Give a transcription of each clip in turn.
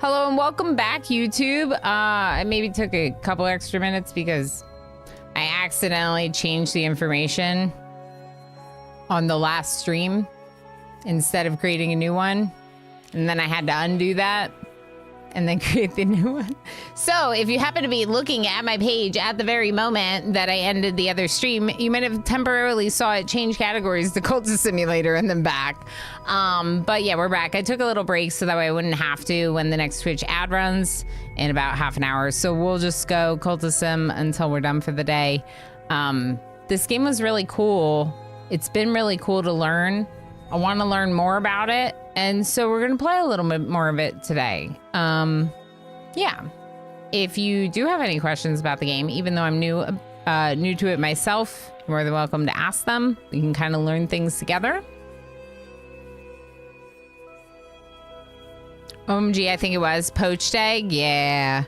Hello and welcome back, YouTube. I maybe took a couple extra minutes because I accidentally changed the information on the last stream instead of creating a new one. And then I had to undo that and then create the new one. So if you happen to be looking at my page at the very moment that I ended the other stream, you might have temporarily saw it change categories to Cultist Simulator and then back. But yeah, we're back. I took a little break so that way I wouldn't have to when the next Twitch ad runs in about half an hour. So we'll just go Cultist Sim until we're done for the day. This game was really cool. It's been really cool to learn. I want to learn more about it. And so we're going to play a little bit more of it today. Yeah. If you do have any questions about the game, even though I'm new to it myself, you're more than welcome to ask them. We can kind of learn things together. OMG, I think it was poached egg. Yeah.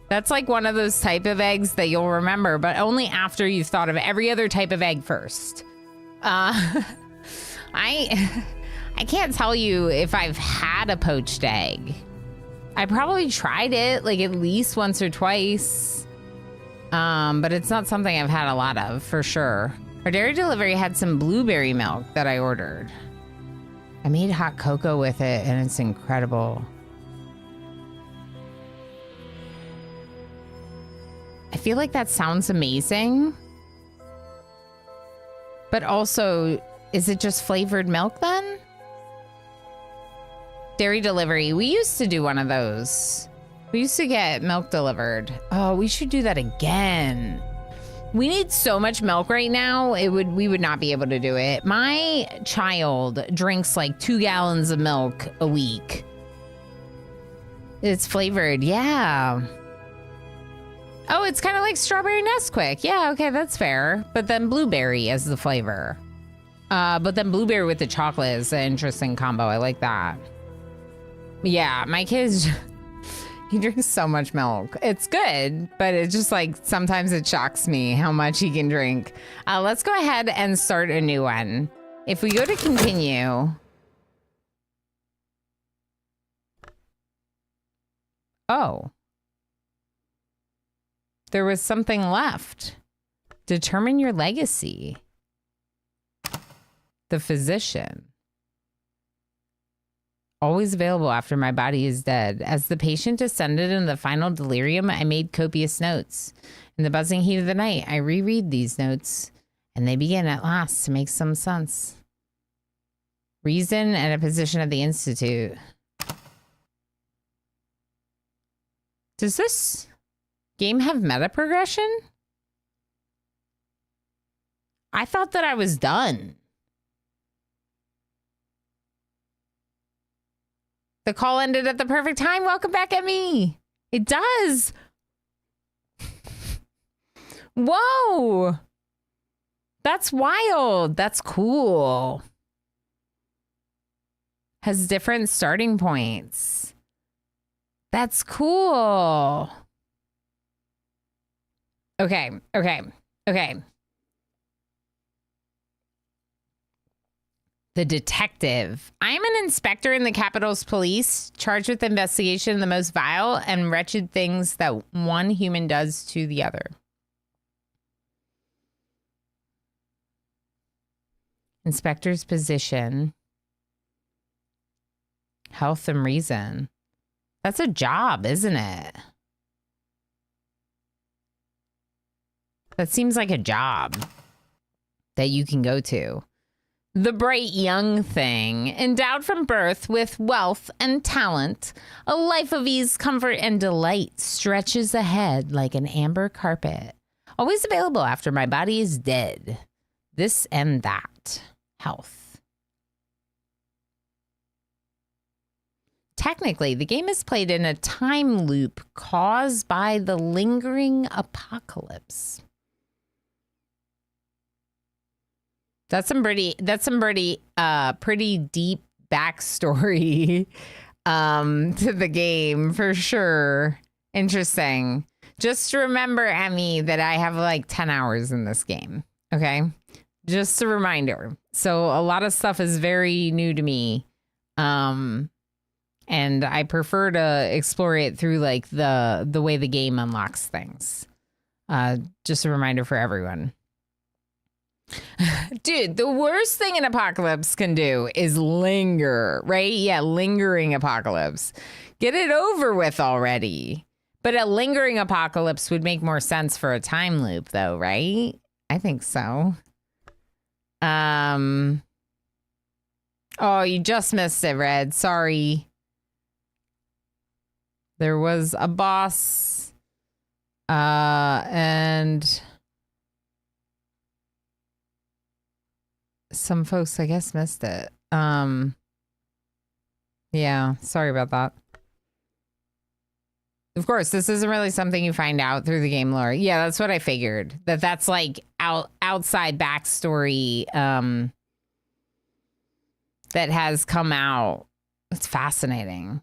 That's like one of those type of eggs that you'll remember, but only after you've thought of every other type of egg first. I can't tell you if I've had a poached egg. I probably tried it like at least once or twice. But it's not something I've had a lot of for sure. Our dairy delivery had some blueberry milk that I ordered. I made hot cocoa with it and it's incredible. I feel like that sounds amazing. But also, is it just flavored milk then? Dairy delivery. We used to do one of those. We used to get milk delivered. Oh, we should do that again. We need so much milk right now. We would not be able to do it. My child drinks like 2 gallons of milk a week. It's flavored. Yeah. Oh, it's kind of like strawberry Nesquik. Yeah, okay, that's fair. But then blueberry as the flavor. But then blueberry with the chocolate is an interesting combo. I like that. Yeah, my kids, he drinks so much milk. It's good, but it's just like, sometimes it shocks me how much he can drink. Let's go ahead and start a new one. If we go to continue. Oh. There was something left. Determine your legacy. The physician. Always available after my body is dead. As the patient descended in the final delirium, I made copious notes. In the buzzing heat of the night, I reread these notes, and they begin at last to make some sense. Reason and a position at the Institute. Does this game have meta progression? I thought that I was done. The call ended at the perfect time. Welcome back at me. It does. Whoa. That's wild. That's cool. Has different starting points. That's cool. Okay. The detective. I am an inspector in the Capitol's police, charged with investigation of the most vile and wretched things that one human does to the other. Inspector's position. Health and reason. That's a job, isn't it? That seems like a job that you can go to. The bright young thing, endowed from birth with wealth and talent, a life of ease, comfort, and delight stretches ahead like an amber carpet. Always available after my body is dead. This and that. Health. Technically, the game is played in a time loop caused by the lingering apocalypse. That's some pretty deep backstory to the game for sure. Interesting. Just remember, Emmy, that I have like 10 hours in this game. Okay. Just a reminder. So a lot of stuff is very new to me. And I prefer to explore it through like the way the game unlocks things. Just a reminder for everyone. Dude, the worst thing an apocalypse can do is linger, right? Yeah, lingering apocalypse. Get it over with already. But a lingering apocalypse would make more sense for a time loop, though, right? I think so. Oh, you just missed it, Red. Sorry. There was a boss. And some folks, I guess, missed it. Yeah, sorry about that. Of course, this isn't really something you find out through the game lore. Yeah, that's what I figured. That's like outside backstory that has come out. It's fascinating.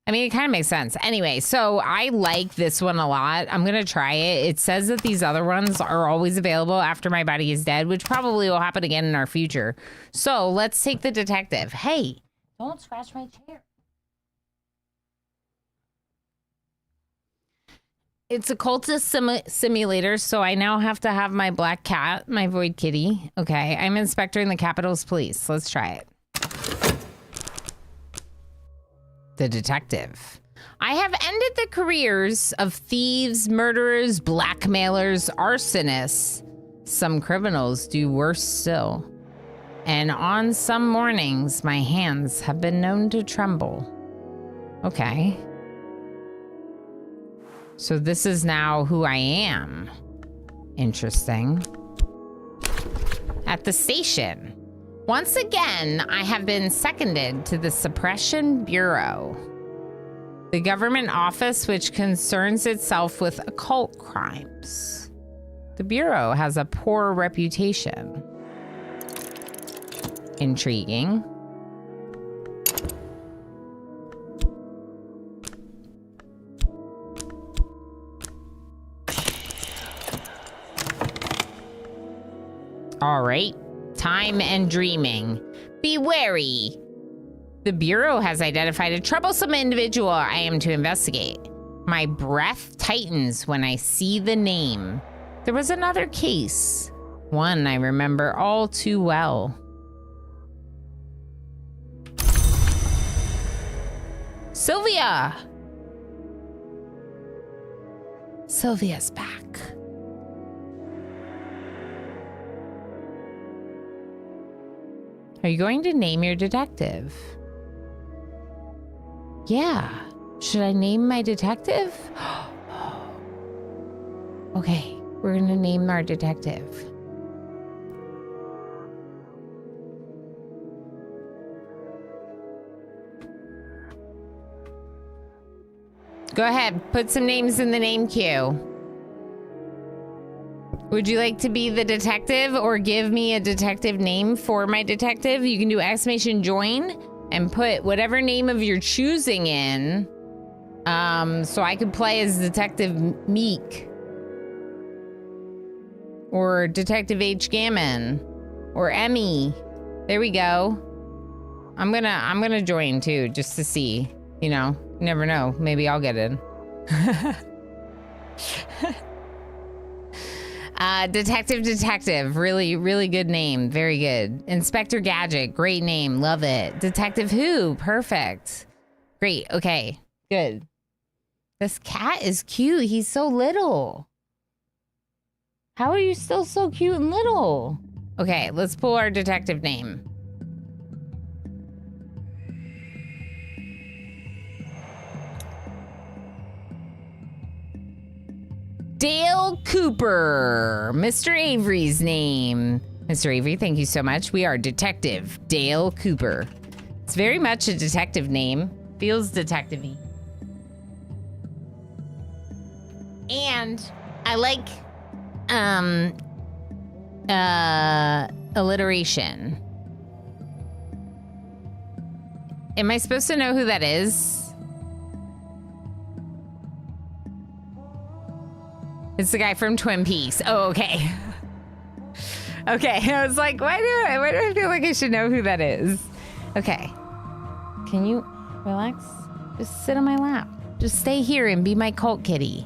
I mean, it kind of makes sense. Anyway, so I like this one a lot. I'm going to try it. It says that these other ones are always available after my body is dead, which probably will happen again in our future. So let's take the detective. Hey, don't scratch my chair. It's a cultist simulator, so I now have to have my black cat, my void kitty. Okay, I'm Inspector in the Capitol's Police. Let's try it. The detective. I have ended the careers of thieves, murderers, blackmailers, arsonists. Some criminals do worse still. And on some mornings, my hands have been known to tremble. Okay. So this is now who I am. Interesting. At the station. Once again, I have been seconded to the Suppression Bureau, the government office which concerns itself with occult crimes. The Bureau has a poor reputation. Intriguing. All right. Time and dreaming. Be wary. The Bureau has identified a troublesome individual I am to investigate. My breath tightens when I see the name. There was another case. One I remember all too well. Sylvia! Sylvia's back. Are you going to name your detective? Yeah. Should I name my detective? Okay, we're gonna name our detective. Go ahead, put some names in the name queue. Would you like to be the detective or give me a detective name for my detective? You can do exclamation join and put whatever name of your choosing in. So I could play as Detective Meek. Or Detective H. Gammon. Or Emmy. There we go. I'm gonna join too, just to see. You know, you never know. Maybe I'll get in. Detective. Really, really good name. Very good. Inspector Gadget. Great name. Love it. Detective Who. Perfect. Great. Okay. Good. This cat is cute. He's so little. How are you still so cute and little? Okay, let's pull our detective name. Dale Cooper, Mr. Avery's name. Mr. Avery, thank you so much. We are Detective Dale Cooper. It's very much a detective name. Feels detective-y. And I like alliteration. Am I supposed to know who that is? It's the guy from Twin Peaks. Oh, okay. Okay, I was like, why do I feel like I should know who that is? Okay. Can you relax? Just sit on my lap. Just stay here and be my cult kitty.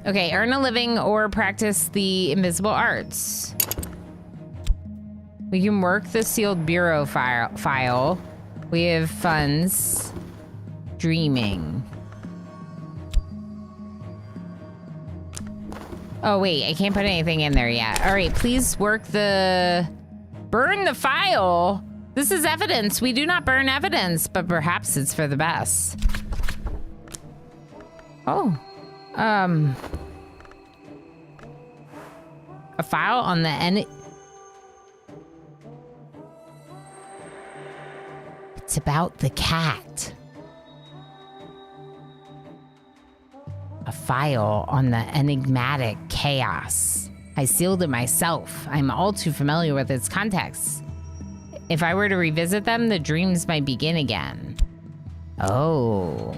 Okay, earn a living or practice the invisible arts. We can work the sealed bureau file. We have funds. Dreaming. Oh, wait, I can't put anything in there yet. All right, please work the... Burn the file? This is evidence. We do not burn evidence, but perhaps it's for the best. Oh. A file on the end... It's about the cat. A file on the enigmatic chaos. I sealed it myself. I'm all too familiar with its context. If I were to revisit them, the dreams might begin again. Oh.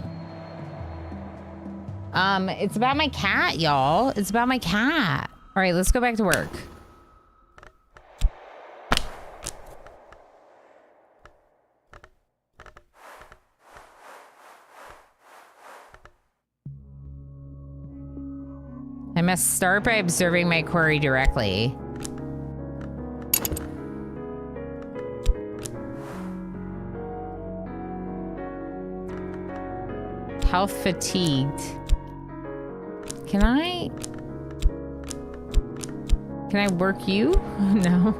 It's about my cat, y'all. It's about my cat. All right, let's go back to work. I must start by observing my query directly. Health fatigued. Can I work you? No.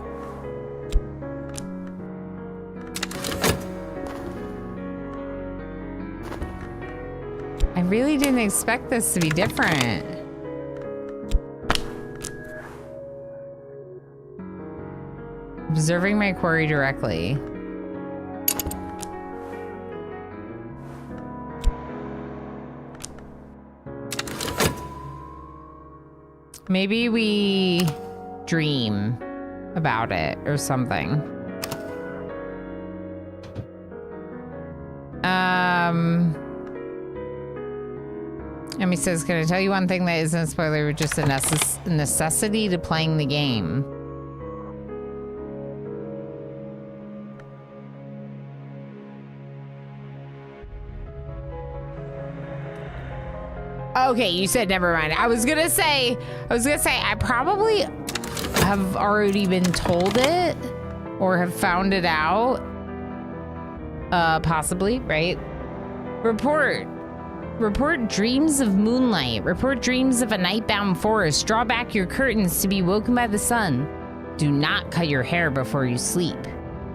I really didn't expect this to be different. Observing my query directly. Maybe we dream about it or something. Emmy says, can I tell you one thing that isn't a spoiler, just a necessity to playing the game? Okay, you said never mind. I was gonna say I probably have already been told it or have found it out. Possibly, right? Report dreams of moonlight. Report dreams of a nightbound forest. Draw back your curtains to be woken by the sun. Do not cut your hair before you sleep.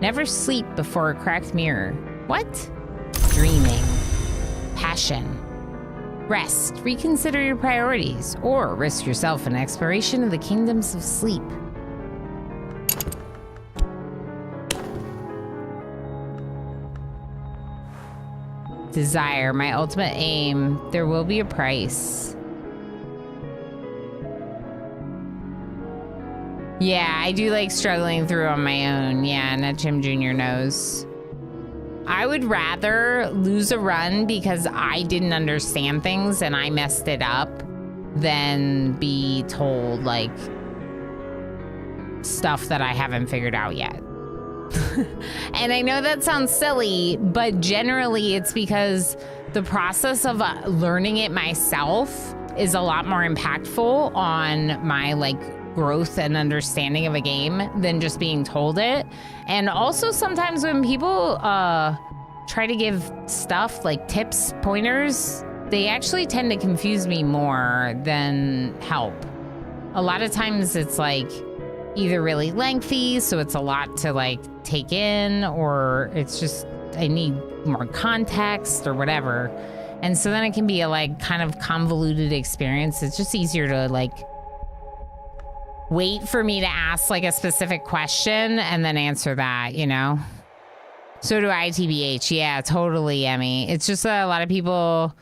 Never sleep before a cracked mirror. What? Dreaming. Passion. Rest, reconsider your priorities, or risk yourself in exploration of the kingdoms of sleep. Desire, my ultimate aim. There will be a price. Yeah, I do like struggling through on my own. Yeah, Netchim Jr. knows. I would rather lose a run because I didn't understand things and I messed it up than be told, like, stuff that I haven't figured out yet. And I know that sounds silly, but generally it's because the process of learning it myself is a lot more impactful on my, like, growth and understanding of a game than just being told it. And also sometimes when people try to give stuff like tips, pointers, they actually tend to confuse me more than help. A lot of times it's like either really lengthy, so it's a lot to like take in, or it's just I need more context or whatever. And so then it can be a like kind of convoluted experience. It's just easier to like wait for me to ask like a specific question and then answer that, you know? So do I, TBH. Yeah, totally, Emmy. It's just that a lot of people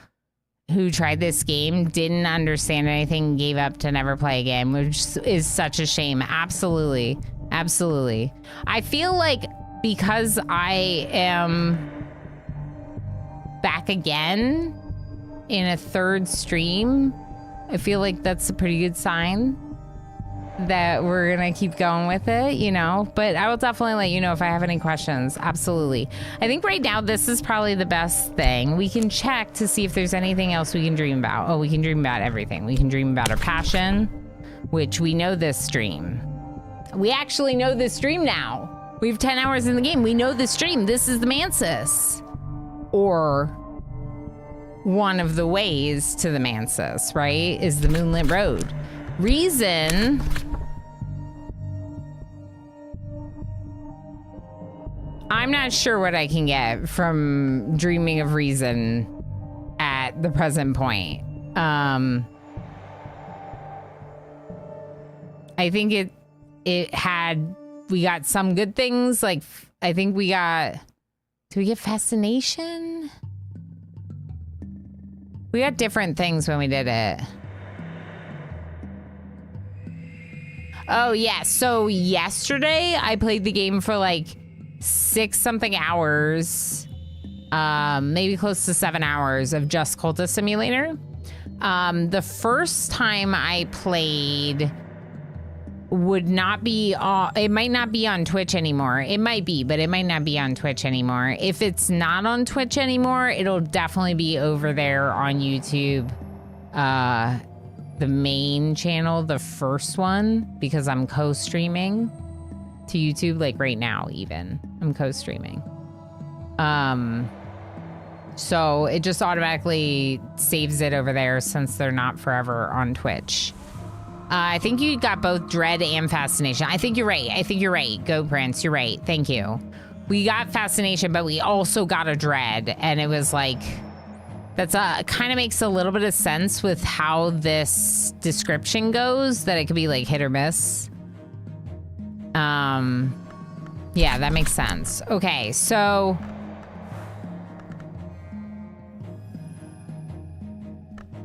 who tried this game didn't understand anything, gave up to never play again, which is such a shame. Absolutely. Absolutely. I feel like because I am back again in a third stream, I feel like that's a pretty good sign. that we're gonna keep going with it, you know, but I will definitely let you know if I have any questions. Absolutely. I think right now this is probably the best thing. We can check to see if there's anything else we can dream about. Oh, we can dream about everything. We can dream about our passion, which we know this stream. We actually know this stream now. We have 10 hours in the game. We know this stream. This is the Mansis. Or one of the ways to the Mansis, right? Is the Moonlit Road. Reason. I'm not sure what I can get from dreaming of reason at the present point. I think it had, we got some good things. Like, I think we got, did we get fascination? We got different things when we did it. Oh, yeah. So yesterday I played the game for like 6-something hours, maybe close to 7 hours of just Cultist Simulator. The first time I played would not be, it might not be on Twitch anymore. It might be, but it might not be on Twitch anymore. If it's not on Twitch anymore, it'll definitely be over there on YouTube. The main channel, the first one, because I'm co-streaming to YouTube, like right now even. I'm co-streaming. So it just automatically saves it over there since they're not forever on Twitch. I think you got both Dread and Fascination. I think you're right. I think you're right. Go Prince, you're right. Thank you. We got Fascination, but we also got a Dread, and it was like, that's kind of makes a little bit of sense with how this description goes, that it could be like hit or miss. Yeah, that makes sense. Okay, so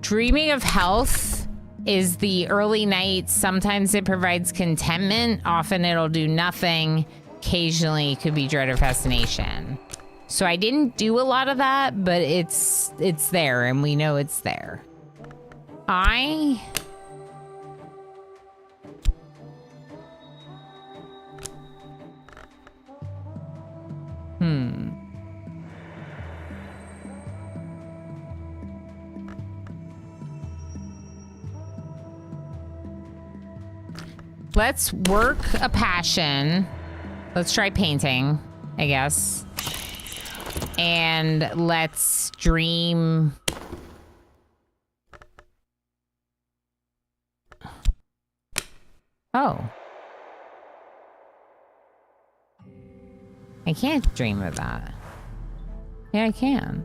dreaming of health is the early night. Sometimes it provides contentment. Often it'll do nothing. Occasionally it could be dread or fascination. So I didn't do a lot of that, but it's there and we know it's there. Let's work a passion. Let's try painting, I guess. And let's dream. Oh. I can't dream of that. Yeah, I can.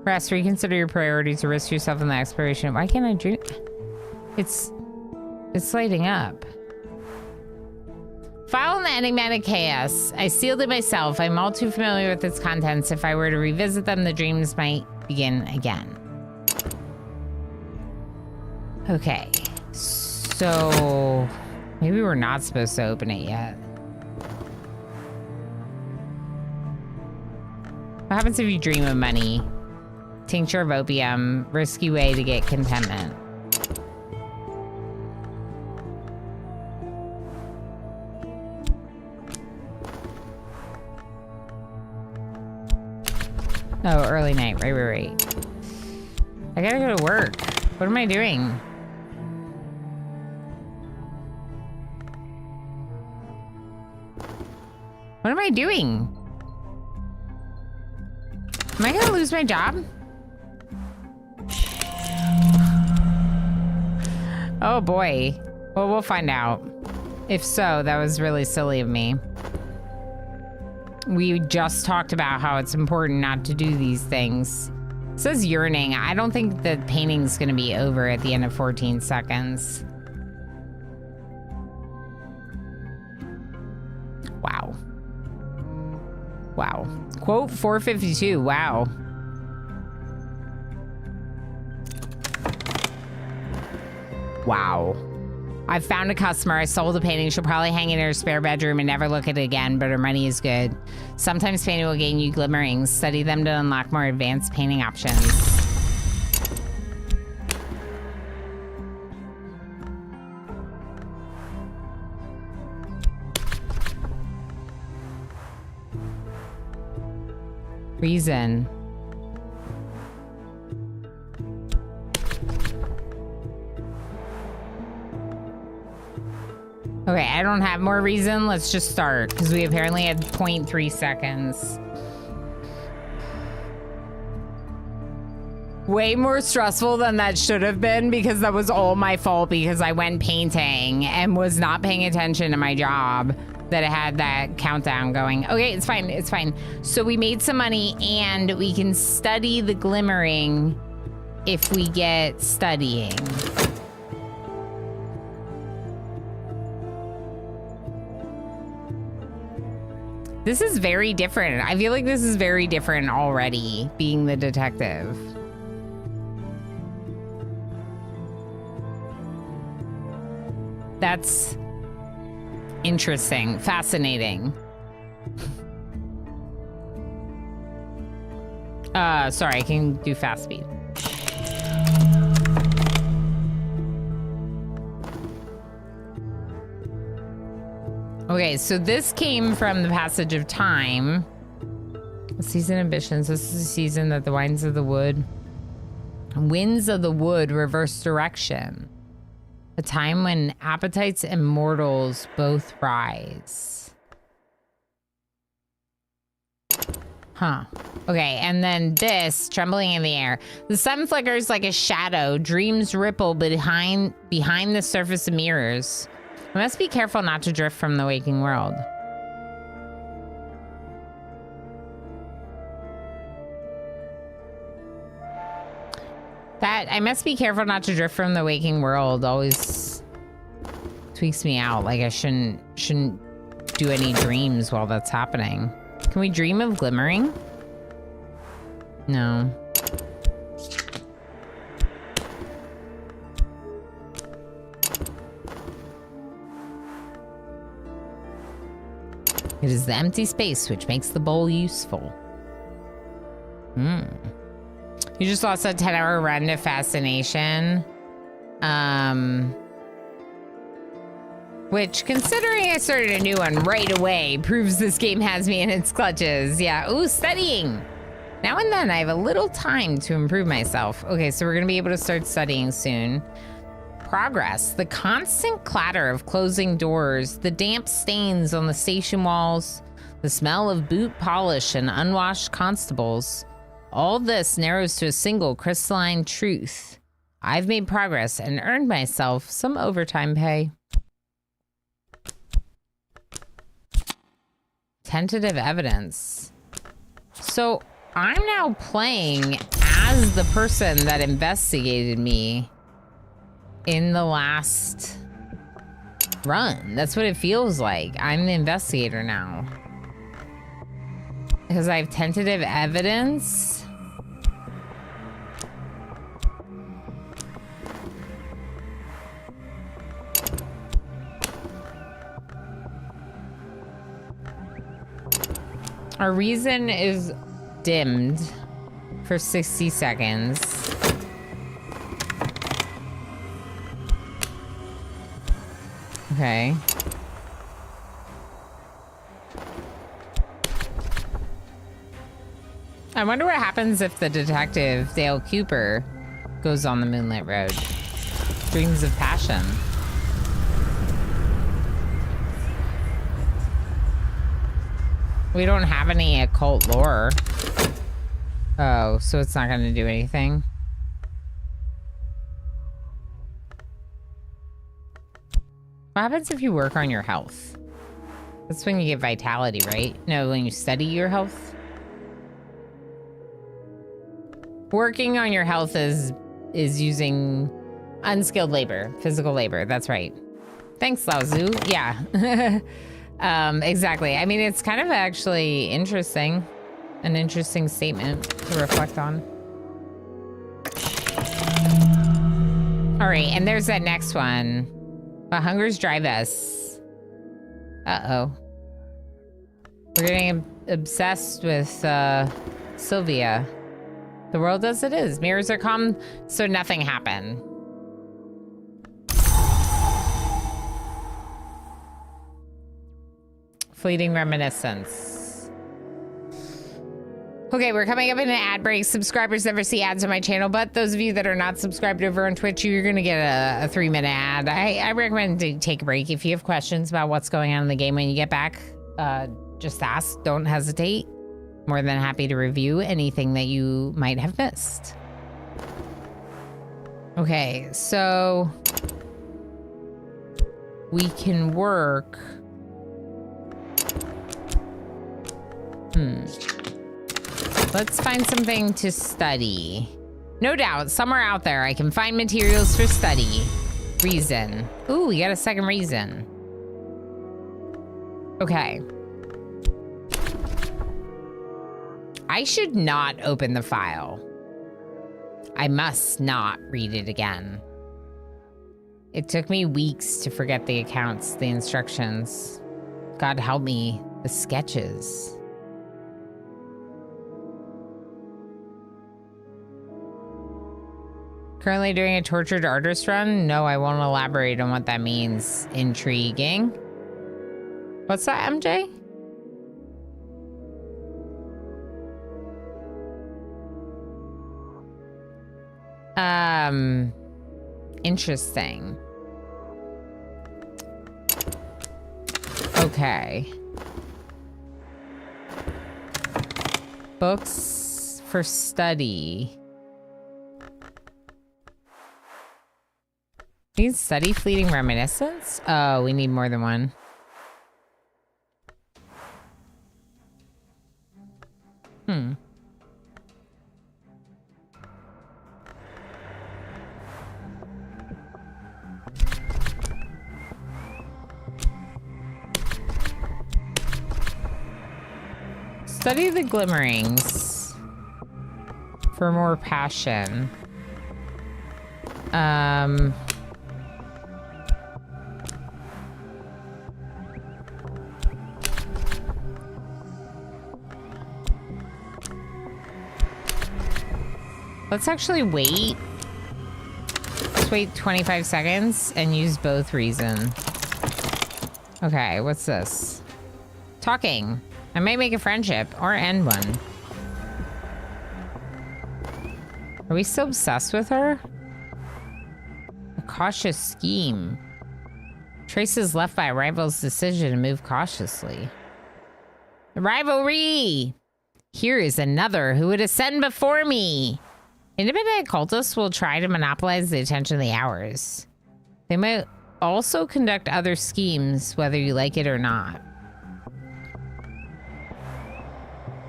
Rest, reconsider your priorities to risk yourself in the exploration. Why can't I dream? It's lighting up. File in the enigmatic chaos. I sealed it myself. I'm all too familiar with its contents. If I were to revisit them, the dreams might begin again. Okay. So maybe we're not supposed to open it yet. What happens if you dream of money? Tincture of opium, risky way to get contentment. Oh, early night, right. I gotta go to work. What am I doing? What am I doing? Am I gonna lose my job? Oh boy. Well, we'll find out. If so, that was really silly of me. We just talked about how it's important not to do these things. It says yearning. I don't think the painting's gonna be over at the end of 14 seconds. Wow. Wow. Quote 452. Wow. Wow. I've found a customer. I sold the painting. She'll probably hang it in her spare bedroom and never look at it again, but her money is good. Sometimes painting will gain you glimmerings. Study them to unlock more advanced painting options. Reason. Okay, I don't have more reason. Let's just start, because we apparently had 0.3 seconds. Way more stressful than that should have been, because that was all my fault, because I went painting and was not paying attention to my job that it had that countdown going. Okay, it's fine, it's fine. So we made some money, and we can study the glimmering if we get studying. This is very different. I feel like this is very different already, being the detective. That's interesting, fascinating. Sorry, I can do fast speed. Okay, so this came from the passage of time. Season ambitions. This is the season that the winds of the wood reverse direction. A time when appetites and mortals both rise. Huh. Okay, and then this, trembling in the air. The sun flickers like a shadow. Dreams ripple behind the surface of mirrors. I must be careful not to drift from the waking world. I must be careful not to drift from the waking world always tweaks me out. Like I shouldn't do any dreams while that's happening. Can we dream of glimmering? No. It is the empty space which makes the bowl useful. You just lost a 10-hour run to Fascination. Which, considering I started a new one right away, proves this game has me in its clutches. Yeah, ooh, studying. Now and then I have a little time to improve myself. Okay, so we're gonna be able to start studying soon. Progress. The constant clatter of closing doors, the damp stains on the station walls, the smell of boot polish and unwashed constables. All this narrows to a single crystalline truth. I've made progress and earned myself some overtime pay. Tentative evidence. So I'm now playing as the person that investigated me in the last run. That's what it feels like. I'm the investigator now. Because I have tentative evidence. Our reason is dimmed for 60 seconds. Okay. I wonder what happens if the detective, Dale Cooper, goes on the moonlit road. Dreams of passion. We don't have any occult lore. Oh, so it's not going to do anything. What happens if you work on your health? That's when you get vitality, right? No, when you study your health? Working on your health is using unskilled labor, physical labor. That's right. Thanks, Lao Tzu. Yeah. Exactly. I mean, it's kind of actually interesting. An interesting statement to reflect on. All right, and there's that next one. But hungers drive us. Uh-oh. We're getting obsessed with Sylvia. The world as it is. Mirrors are calm, so nothing happened. Fleeting reminiscence. Okay, we're coming up in an ad break. Subscribers never see ads on my channel, but those of you that are not subscribed over on Twitch, you're going to get a 3-minute ad. I recommend to take a break. If you have questions about what's going on in the game when you get back, just ask. Don't hesitate. More than happy to review anything that you might have missed. Okay, so we can work. Let's find something to study. No doubt, somewhere out there I can find materials for study. Reason. Ooh, we got a second reason. Okay. I should not open the file. I must not read it again. It took me weeks to forget the accounts, the instructions. God help me, the sketches. Currently doing a tortured artist run? No, I won't elaborate on what that means. Intriguing. What's that, MJ? Interesting. Okay. Books for study. Need study fleeting reminiscence? Oh, we need more than one. Study the glimmerings for more passion. Let's actually wait. Let's wait 25 seconds and use both reason. Okay, what's this? Talking. I may make a friendship or end one. Are we still obsessed with her? A cautious scheme. Traces left by a rival's decision to move cautiously. The rivalry! Here is another who would ascend before me. Independent cultists will try to monopolize the attention of the hours. They might also conduct other schemes, whether you like it or not.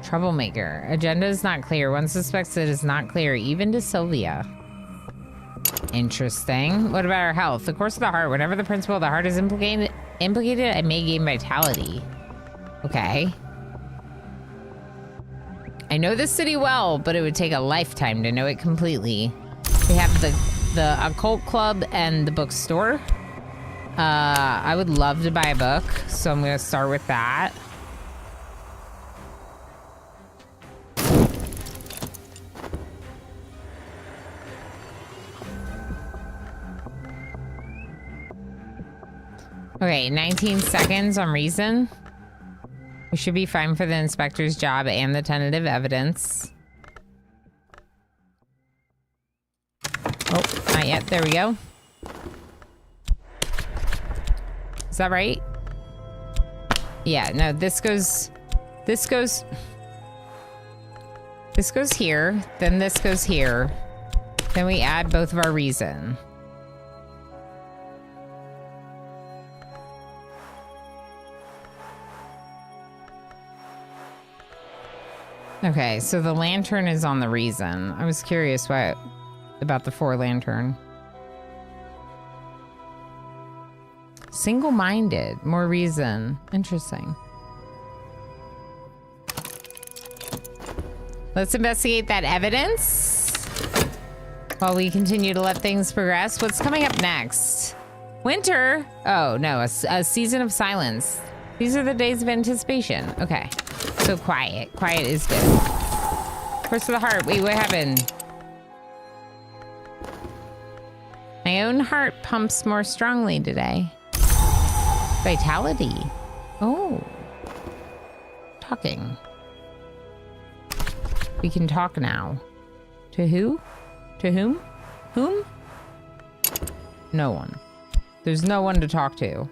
Troublemaker. Agenda is not clear. One suspects it is not clear, even to Sylvia. Interesting. What about our health? The course of the heart. Whenever the principle of the heart is implicated, I may gain vitality. Okay. I know this city well, but it would take a lifetime to know it completely. We have the occult club and the bookstore. I would love to buy a book, so I'm gonna start with that. Okay, 19 seconds on reason. We should be fine for the inspector's job and the tentative evidence. Oh, not yet. There we go. Is that right? Yeah, no, this goes here, then this goes here. Then we add both of our reason. Okay, so the lantern is on the reason. I was curious about the 4 lantern. Single-minded, more reason. Interesting. Let's investigate that evidence while we continue to let things progress. What's coming up next? Winter? Oh, no, a season of silence. These are the days of anticipation. Okay. So quiet. Quiet is good. Curse of the heart. Wait, what happened? My own heart pumps more strongly today. Vitality. Oh. Talking. We can talk now. To who? To whom? Whom? No one. There's no one to talk to.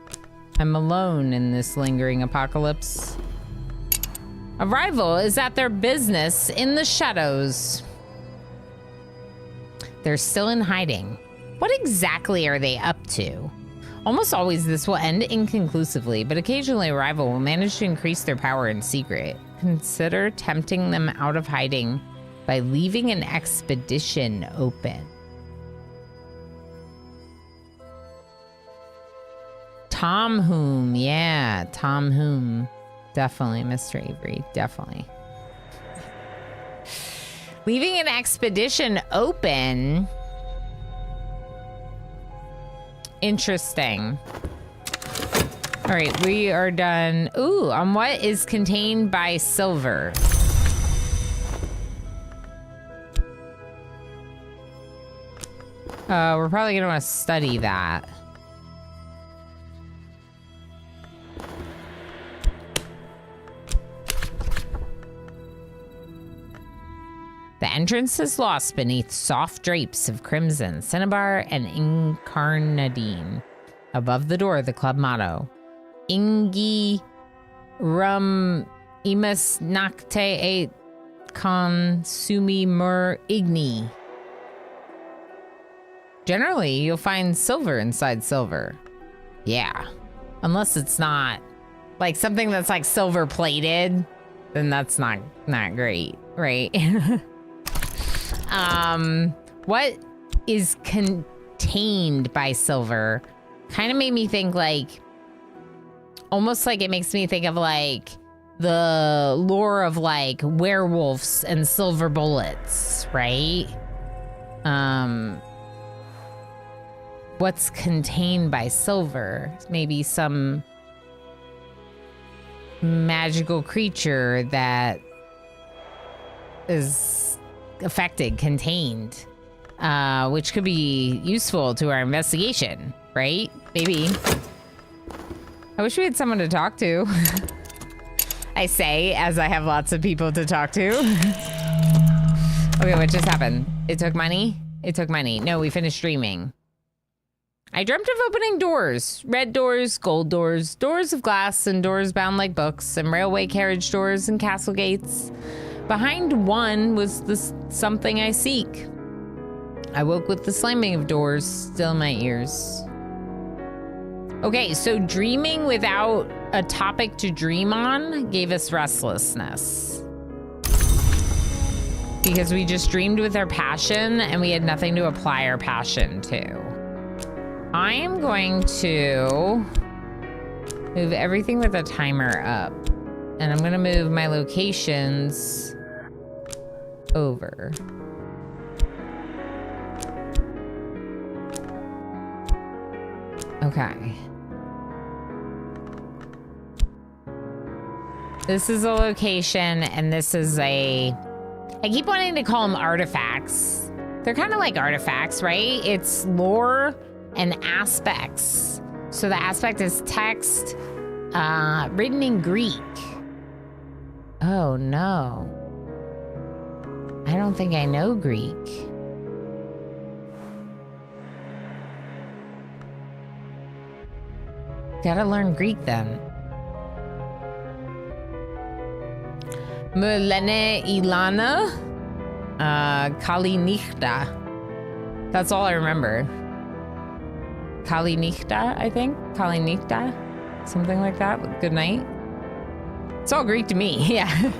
I'm alone in this lingering apocalypse. A rival is at their business in the shadows. They're still in hiding. What exactly are they up to? Almost always this will end inconclusively, but occasionally a rival will manage to increase their power in secret. Consider tempting them out of hiding by leaving an expedition open. Tom Whom, yeah, Tom Whom. Definitely, Mr. Avery, definitely. Leaving an expedition open. Interesting. All right, we are done. Ooh, on what is contained by silver. We're probably gonna want to study that. The entrance is lost beneath soft drapes of crimson, cinnabar, and incarnadine. Above the door, the club motto: Ingi rum imus nacte et consumi mur igni. Generally, you'll find silver inside silver. Yeah. Unless it's not like something that's like silver plated, then that's not great, right? What is contained by silver kind of made me think like, almost like it makes me think of like the lore of like werewolves and silver bullets, right? What's contained by silver? Maybe some magical creature that is affected, contained, which could be useful to our investigation, right? Maybe. I wish we had someone to talk to. I say as I have lots of people to talk to. Okay, what just happened? It took money? It took money. No, we finished streaming. I dreamt of opening doors. Red doors, gold doors, doors of glass, and doors bound like books, and railway carriage doors and castle gates. Behind one was the something I seek. I woke with the slamming of doors still in my ears. Okay, so dreaming without a topic to dream on gave us restlessness. Because we just dreamed with our passion and we had nothing to apply our passion to. I am going to move everything with a timer up. And I'm gonna move my locations over. Okay. This is a location and this is a... I keep wanting to call them artifacts. They're kind of like artifacts, right? It's lore and aspects. So the aspect is text written in Greek. Oh no. I don't think I know Greek. Gotta learn Greek then. Mulene Ilana Kalinichta. That's all I remember. Kalinichta, I think. Kalinichta. Something like that. Good night. It's all Greek to me. Yeah.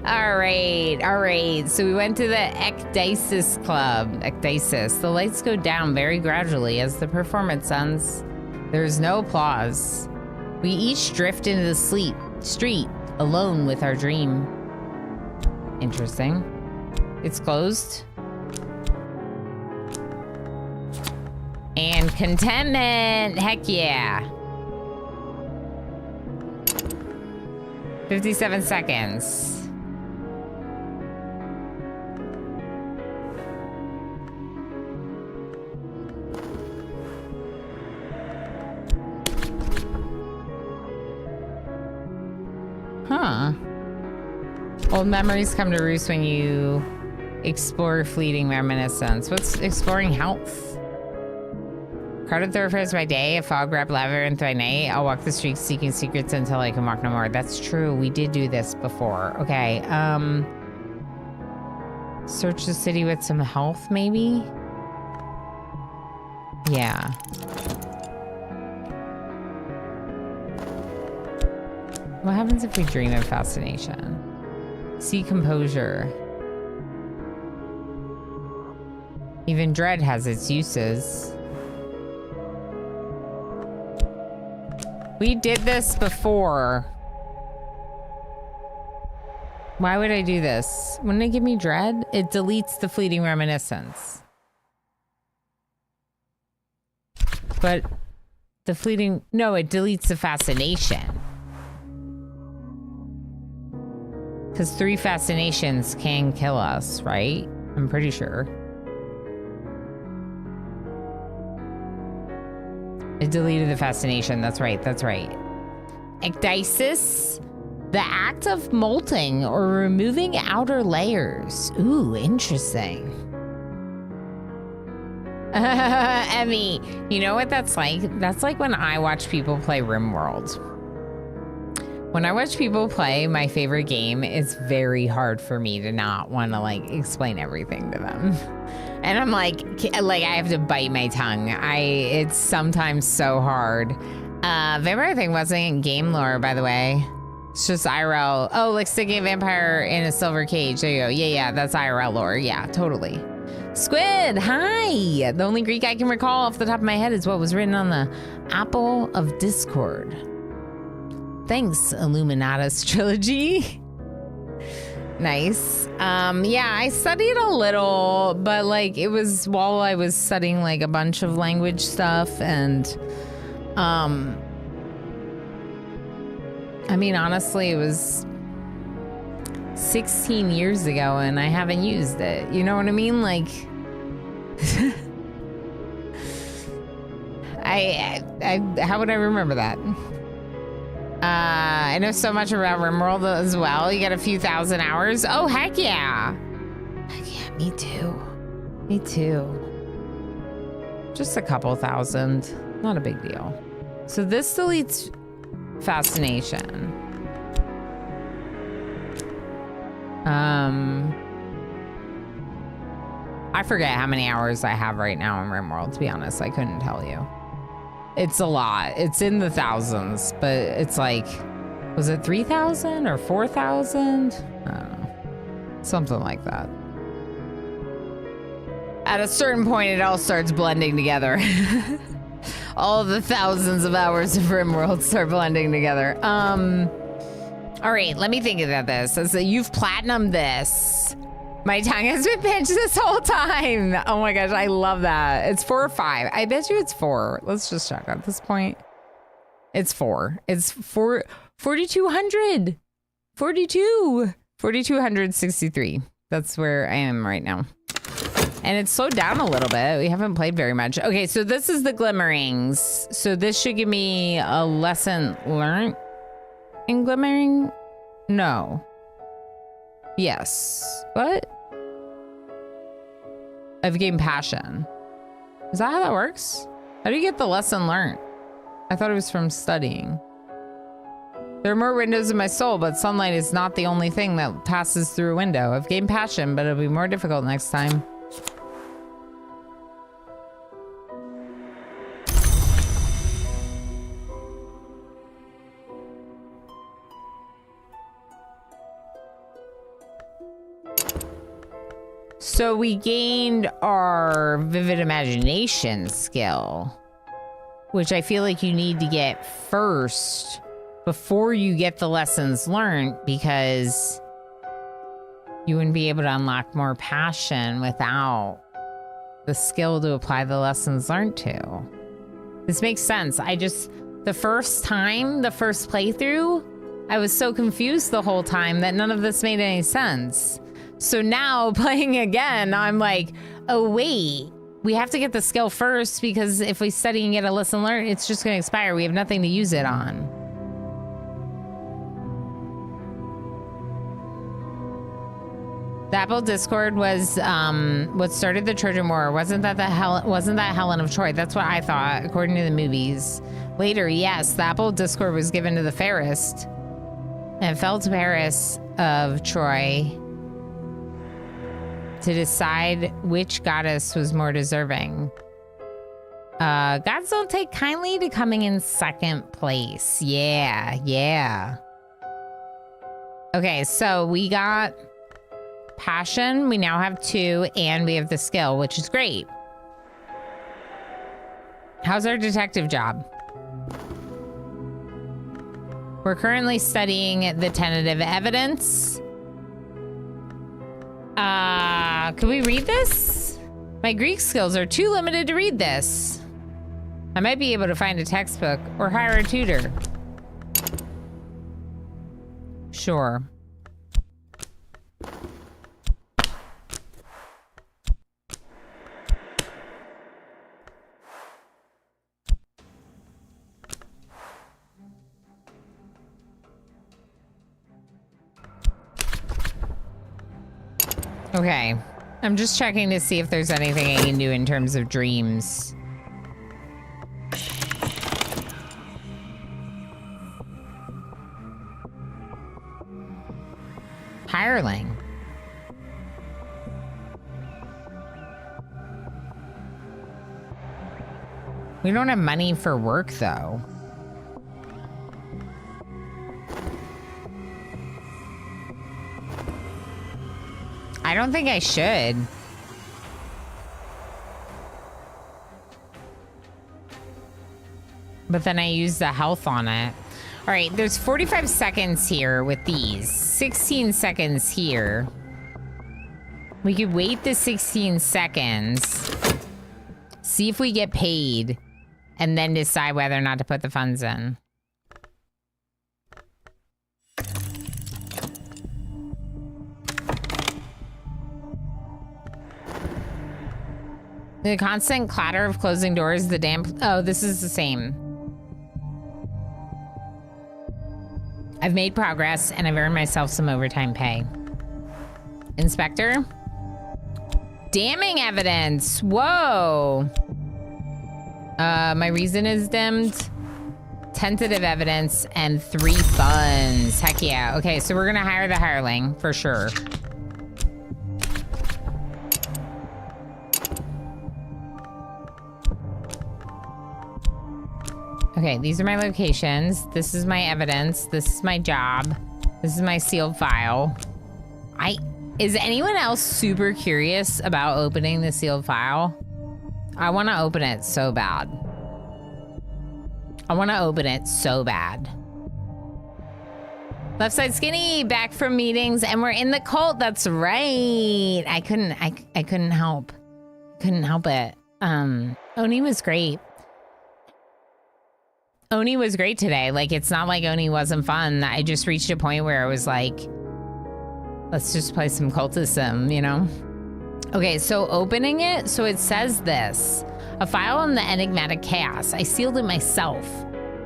All right. So we went to the Ecdysis Club. Ecdysis. The lights go down very gradually as the performance ends. There's no applause. We each drift into the street, alone with our dream. Interesting. It's closed. And And contentment. Heck yeah. 57 seconds. Huh. Old memories come to roost when you explore fleeting reminiscence. What's exploring health? Crowded thoroughfares by day, a fog wrapped labyrinth by night. I'll walk the streets seeking secrets until I can walk no more. That's true. We did do this before. Okay. Search the city with some health, maybe? Yeah. What happens if we dream of fascination? See composure. Even dread has its uses. We did this before. Why would I do this? Wouldn't it give me dread? It deletes the fleeting reminiscence. But the fleeting... No, it deletes the fascination. Because 3 fascinations can kill us, right? I'm pretty sure. It deleted the fascination. That's right. That's right. Ecdysis, the act of molting or removing outer layers. Ooh, interesting. Emmy, you know what that's like? That's like when I watch people play RimWorld. When I watch people play my favorite game, it's very hard for me to not want to like explain everything to them. And I'm like I have to bite my tongue. It's sometimes so hard. Vampire thing wasn't in game lore, by the way. It's just IRL. Oh, like sticking a vampire in a silver cage. There you go. Yeah, that's IRL lore. Yeah, totally. Squid, hi. The only Greek I can recall off the top of my head is what was written on the Apple of Discord. Thanks, Illuminatus Trilogy. Nice. Yeah, I studied a little, but like it was while I was studying like a bunch of language stuff, and I mean, honestly, it was 16 years ago and I haven't used it. You know what I mean? Like how would I remember that? I know so much about RimWorld as well. You got a few thousand hours. Oh, heck yeah. Heck yeah, me too. Me too. Just a couple thousand. Not a big deal. So this deletes fascination. I forget how many hours I have right now in RimWorld, to be honest. I couldn't tell you. It's a lot. It's in the thousands, but it's like, was it 3,000 or 4,000? I don't know. Something like that. At a certain point, it all starts blending together. All of the thousands of hours of RimWorld start blending together. All right, let me think about this. So you've platinumed this. My tongue has been pinched this whole time. Oh my gosh, I love that. It's 4 or 5. I bet you it's 4. Let's just check at this point. It's 4. It's 4,200. 4,263. That's where I am right now. And it's slowed down a little bit. We haven't played very much. Okay, so this is the Glimmerings. So this should give me a lesson learned in Glimmering? No. Yes. What? I've gained passion. Is that how that works? How do you get the lesson learned? I thought it was from studying. There are more windows in my soul, but sunlight is not the only thing that passes through a window. I've gained passion, but it'll be more difficult next time. So we gained our vivid imagination skill, which I feel like you need to get first before you get the lessons learned, because you wouldn't be able to unlock more passion without the skill to apply the lessons learned to. This makes sense. The first playthrough, I was so confused the whole time that none of this made any sense. So now playing again, I'm like, oh wait, we have to get the skill first because if we study and get a lesson learned, it's just gonna expire. We have nothing to use it on. The Apple Discord was what started the Trojan War. Wasn't that Helen of Troy? That's what I thought, according to the movies. Later, yes, the Apple Discord was given to the fairest. And it fell to Paris of Troy to decide which goddess was more deserving. Gods don't take kindly to coming in second place. Yeah. Okay, so we got passion. We now have 2, and we have the skill, which is great. How's our detective job? We're currently studying the tentative evidence. Can we read this? My Greek skills are too limited to read this. I might be able to find a textbook or hire a tutor. Sure. Okay, I'm just checking to see if there's anything I can do in terms of dreams. Hireling. We don't have money for work, though. I don't think I should. But then I use the health on it. All right, there's 45 seconds here with these. 16 seconds here. We could wait the 16 seconds. See if we get paid. And then decide whether or not to put the funds in. The constant clatter of closing doors, the damp... Oh, this is the same. I've made progress, and I've earned myself some overtime pay. Inspector? Damning evidence! Whoa! My reason is dimmed. Tentative evidence, and 3 funds. Heck yeah. Okay, so we're gonna hire the hireling, for sure. Okay, these are my locations. This is my evidence. This is my job. This is my sealed file. Is anyone else super curious about opening the sealed file? I want to open it so bad. I want to open it so bad. Left side skinny, back from meetings, and we're in the cult. That's right. I couldn't help. Couldn't help it. Oni was great. Oni was great today. Like, it's not like Oni wasn't fun. I just reached a point where I was like, let's just play some cultism, you know? Okay, so opening it, so it says this. A file in the enigmatic chaos. I sealed it myself.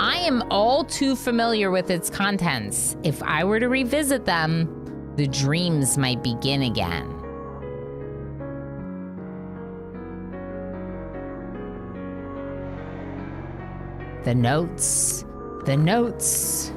I am all too familiar with its contents. If I were to revisit them, the dreams might begin again. The notes. The notes.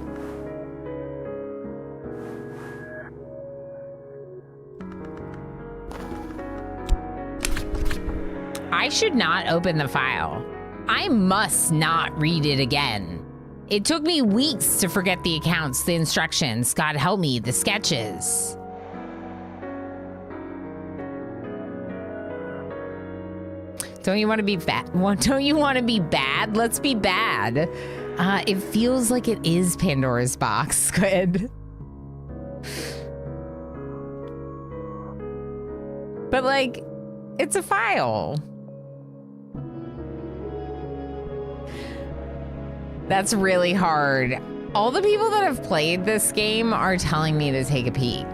I should not open the file. I must not read it again. It took me weeks to forget the accounts, the instructions, God help me, the sketches. Don't you want to be bad? Don't you want to be bad? Let's be bad. It feels like it is Pandora's box, Squid. But like, it's a file. That's really hard. All the people that have played this game are telling me to take a peek.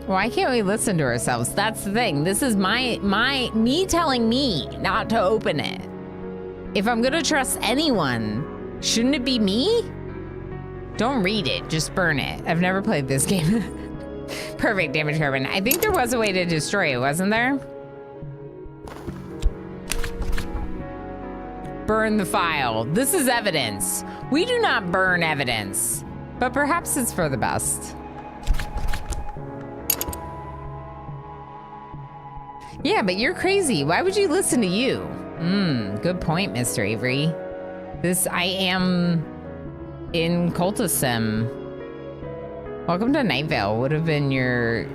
Why can't we listen to ourselves? That's the thing. This is me telling me not to open it. If I'm gonna trust anyone, shouldn't it be me? Don't read it, just burn it. I've never played this game. Perfect, damage carbon. I think there was a way to destroy it, wasn't there? Burn the file. This is evidence. We do not burn evidence, but perhaps it's for the best. Yeah, but you're crazy. Why would you listen to you? Good point, Mr. Avery. I am in Cultist Sim. Welcome to Night Vale. Would have been your,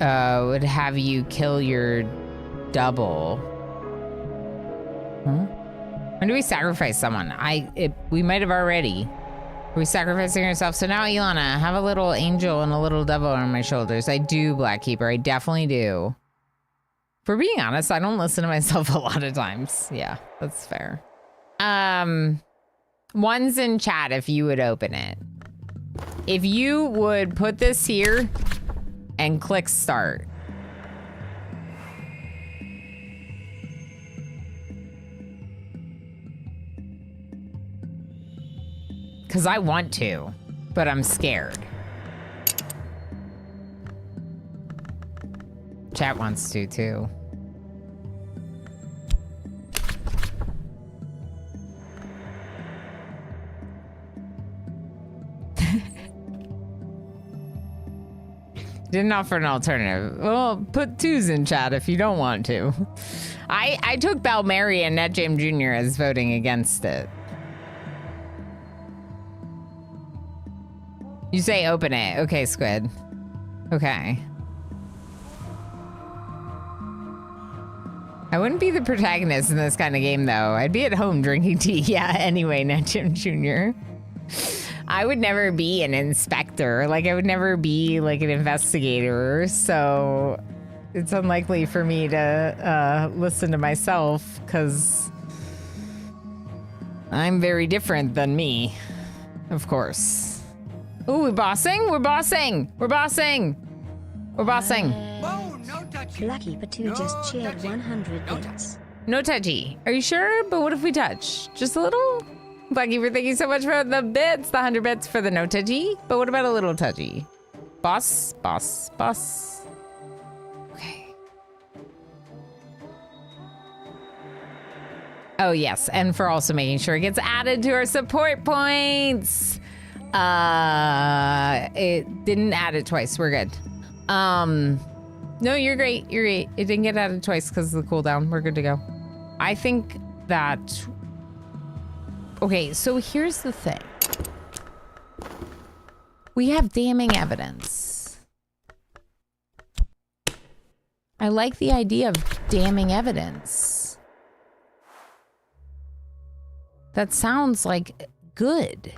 would have you kill your double. When do we sacrifice someone? We might have already. Are we sacrificing ourselves? So now, Ilana, I have a little angel and a little devil on my shoulders. I do, Blackkeeper. I definitely do. For being honest, I don't listen to myself a lot of times. Yeah, that's fair. One's in chat if you would open it. If you would put this here and click start. Because I want to, but I'm scared. Chat wants to, too. Didn't offer an alternative. Well, put 2s in chat if you don't want to. I took Balmary and NetJam Jr. as voting against it. You say open it. Okay, Squid. Okay. I wouldn't be the protagonist in this kind of game, though. I'd be at home drinking tea. Yeah, anyway, NetJam Jr. I would never be an inspector. Like, I would never be, like, an investigator. So it's unlikely for me to listen to myself, because I'm very different than me, of course. Ooh, we're bossing? We're bossing! We're bossing! We're bossing. Whoa, no touchy. Blackkeeper 2 just cheered 100 bits. No touchy. Are you sure? But what if we touch? Just a little? Blackkeeper, thank you so much for the bits. The 100 bits for the no touchy. But what about a little touchy? Boss, boss, boss. Okay. Oh, yes. And for also making sure it gets added to our support points. It didn't add it twice. We're good. No, you're great. You're great. It didn't get added twice because of the cooldown. We're good to go. I think that... Okay, so here's the thing. We have damning evidence. I like the idea of damning evidence. That sounds like good.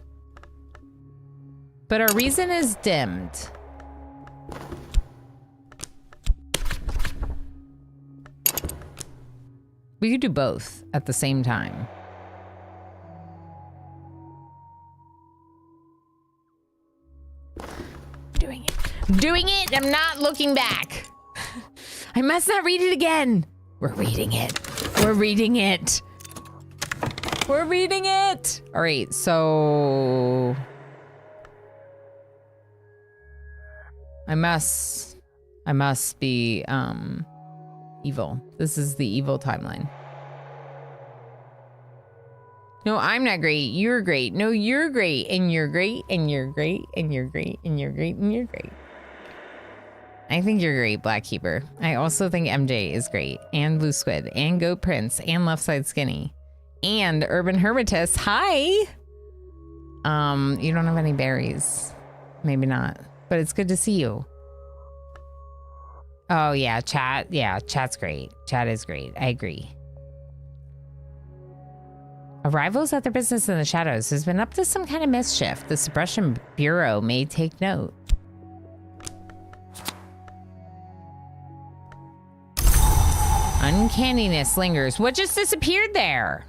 But our reason is dimmed. We could do both at the same time. Doing it. Doing it! I'm not looking back. I must not read it again. We're reading it. We're reading it. We're reading it. All right, so... I must be, evil. This is the evil timeline. No, I'm not great. You're great. No, you're great. And you're great. And you're great. And you're great. And you're great. And you're great. I think you're great, Blackkeeper. I also think MJ is great. And Blue Squid. And Goat Prince. And Left Side Skinny. And Urban Hermitist. Hi! You don't have any berries. Maybe not. But it's good to see you. Oh, yeah. Chat. Yeah, chat's great. Chat is great. I agree. Arrivals at their business in the shadows has been up to some kind of mischief. The Suppression Bureau may take note. Uncandiness lingers. What just disappeared there?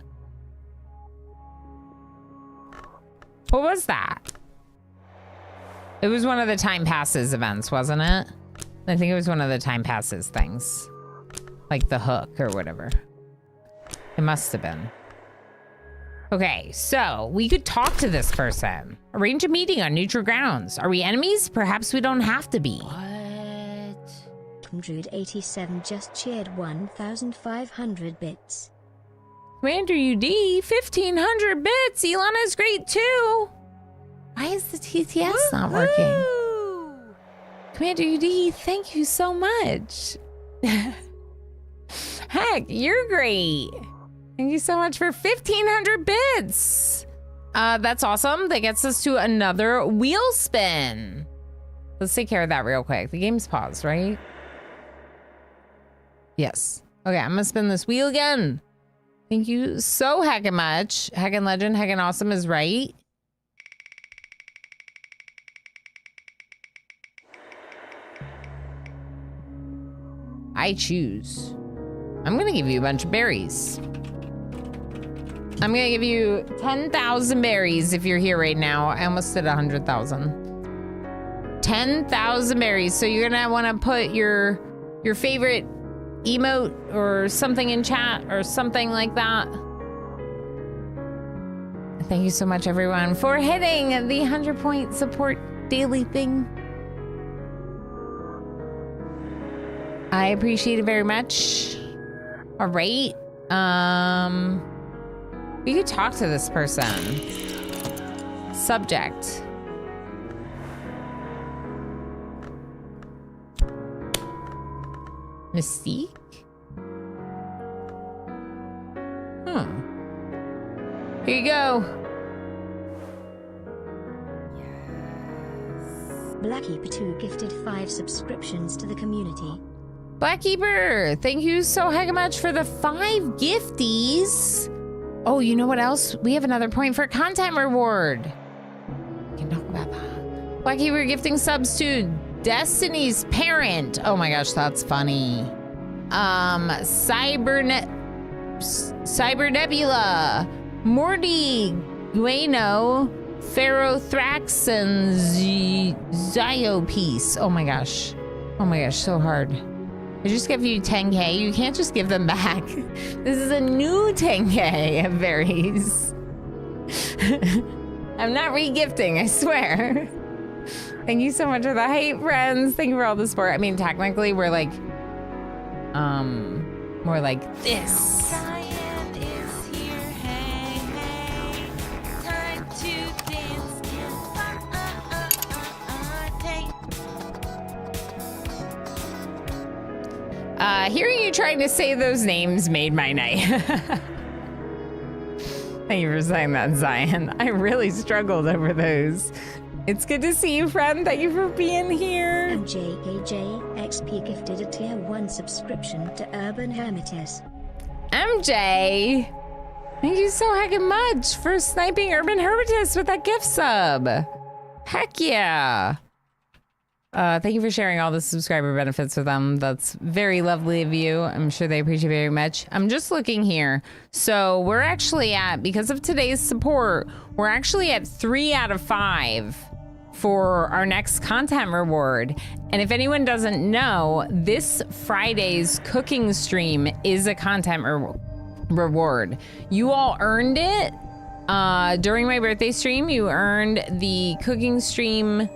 What was that? It was one of the time passes events, wasn't it? I think it was one of the time passes things. Like the hook or whatever. It must have been. Okay, so we could talk to this person. Arrange a meeting on neutral grounds. Are we enemies? Perhaps we don't have to be. What? Druid 87 just cheered 1,500 bits. Commander UD, 1,500 bits. Ilana's great too. Why is the TTS not working? Commander UD, thank you so much. Heck, you're great. Thank you so much for 1,500 bits. That's awesome. That gets us to another wheel spin. Let's take care of that real quick. The game's paused, right? Yes. Okay, I'm gonna spin this wheel again. Thank you so heckin' much. Heckin' legend, heckin' awesome is right. I choose. I'm gonna give you a bunch of berries. I'm gonna give you 10,000 berries if you're here right now. I almost did 100,000. 10,000 berries. So you're gonna wanna put your favorite emote or something in chat or something like that. Thank you so much everyone for hitting the 100-point support daily thing. I appreciate it very much. All right. We could talk to this person. Subject. Mystique? Here you go. Blackkeeper2 gifted 5 subscriptions to the community. Blackkeeper, thank you so heckin' much for the 5 gifties. Oh, you know what else? We have another point for content reward. We can talk about that. Blackkeeper gifting subs to Destiny's Parent. Oh my gosh, that's funny. Cyber Nebula, Morty, Gueno, Ferrothrax, and Ziopiece. Oh my gosh. Oh my gosh, so hard. I just give you 10K. You can't just give them back. This is a new 10K of berries. I'm not re-gifting, I swear. Thank you so much for the hype, friends. Thank you for all the support. I mean, technically, we're like, more like this. Hearing you trying to say those names made my night. Thank you for saying that, Zion. I really struggled over those. It's good to see you, friend. Thank you for being here. MJKJ XP gifted a tier 1 subscription to Urban Hermitage. MJ, thank you so heckin' much for sniping Urban Hermitage with that gift sub. Heck yeah. Thank you for sharing all the subscriber benefits with them. That's very lovely of you. I'm sure they appreciate it very much. I'm just looking here. So we're actually at, because of today's support, we're actually at 3 out of 5 for our next content reward. And if anyone doesn't know, this Friday's cooking stream is a content reward. You all earned it during my birthday stream. You earned the cooking stream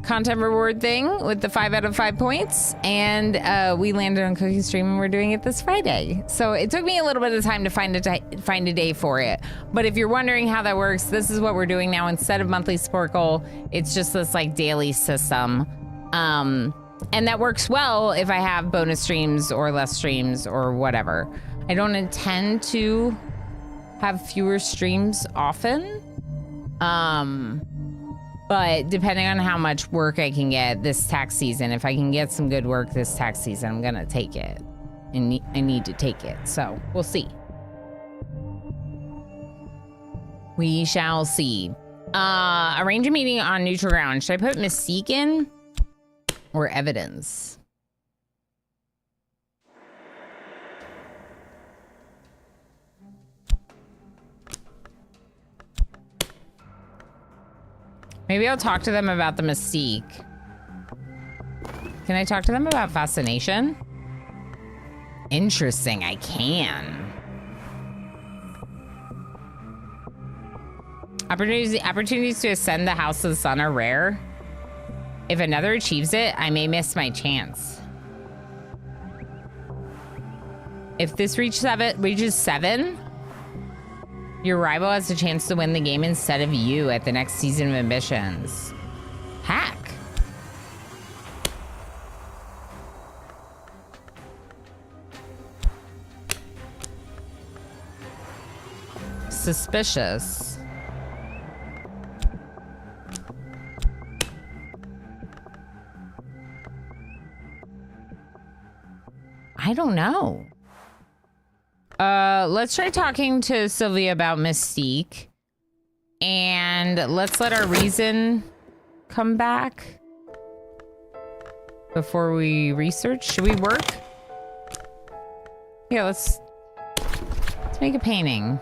content reward thing with the 5 out of 5 points, and we landed on cooking stream and we're doing it this Friday. So it took me a little bit of time to find a day for it. But if you're wondering how that works, this is what we're doing now. Instead of monthly support goal, it's just this like daily system. And that works well if I have bonus streams or less streams or whatever. I don't intend to have fewer streams often. But depending on how much work I can get this tax season, if I can get some good work this tax season, I'm gonna take it. And I need to take it, so we'll see. We shall see. Arrange a meeting on neutral ground. Should I put Mystique in or evidence? Maybe I'll talk to them about the mystique. Can I talk to them about fascination? Interesting, I can. Opportunities to ascend the House of the Sun are rare. If another achieves it, I may miss my chance. If this reaches 7, your rival has a chance to win the game instead of you at the next season of ambitions. Hack. Suspicious. I don't know. Let's try talking to Sylvia about Mystique. And let's let our reason come back before we research. Should we work? Yeah, let's make a painting.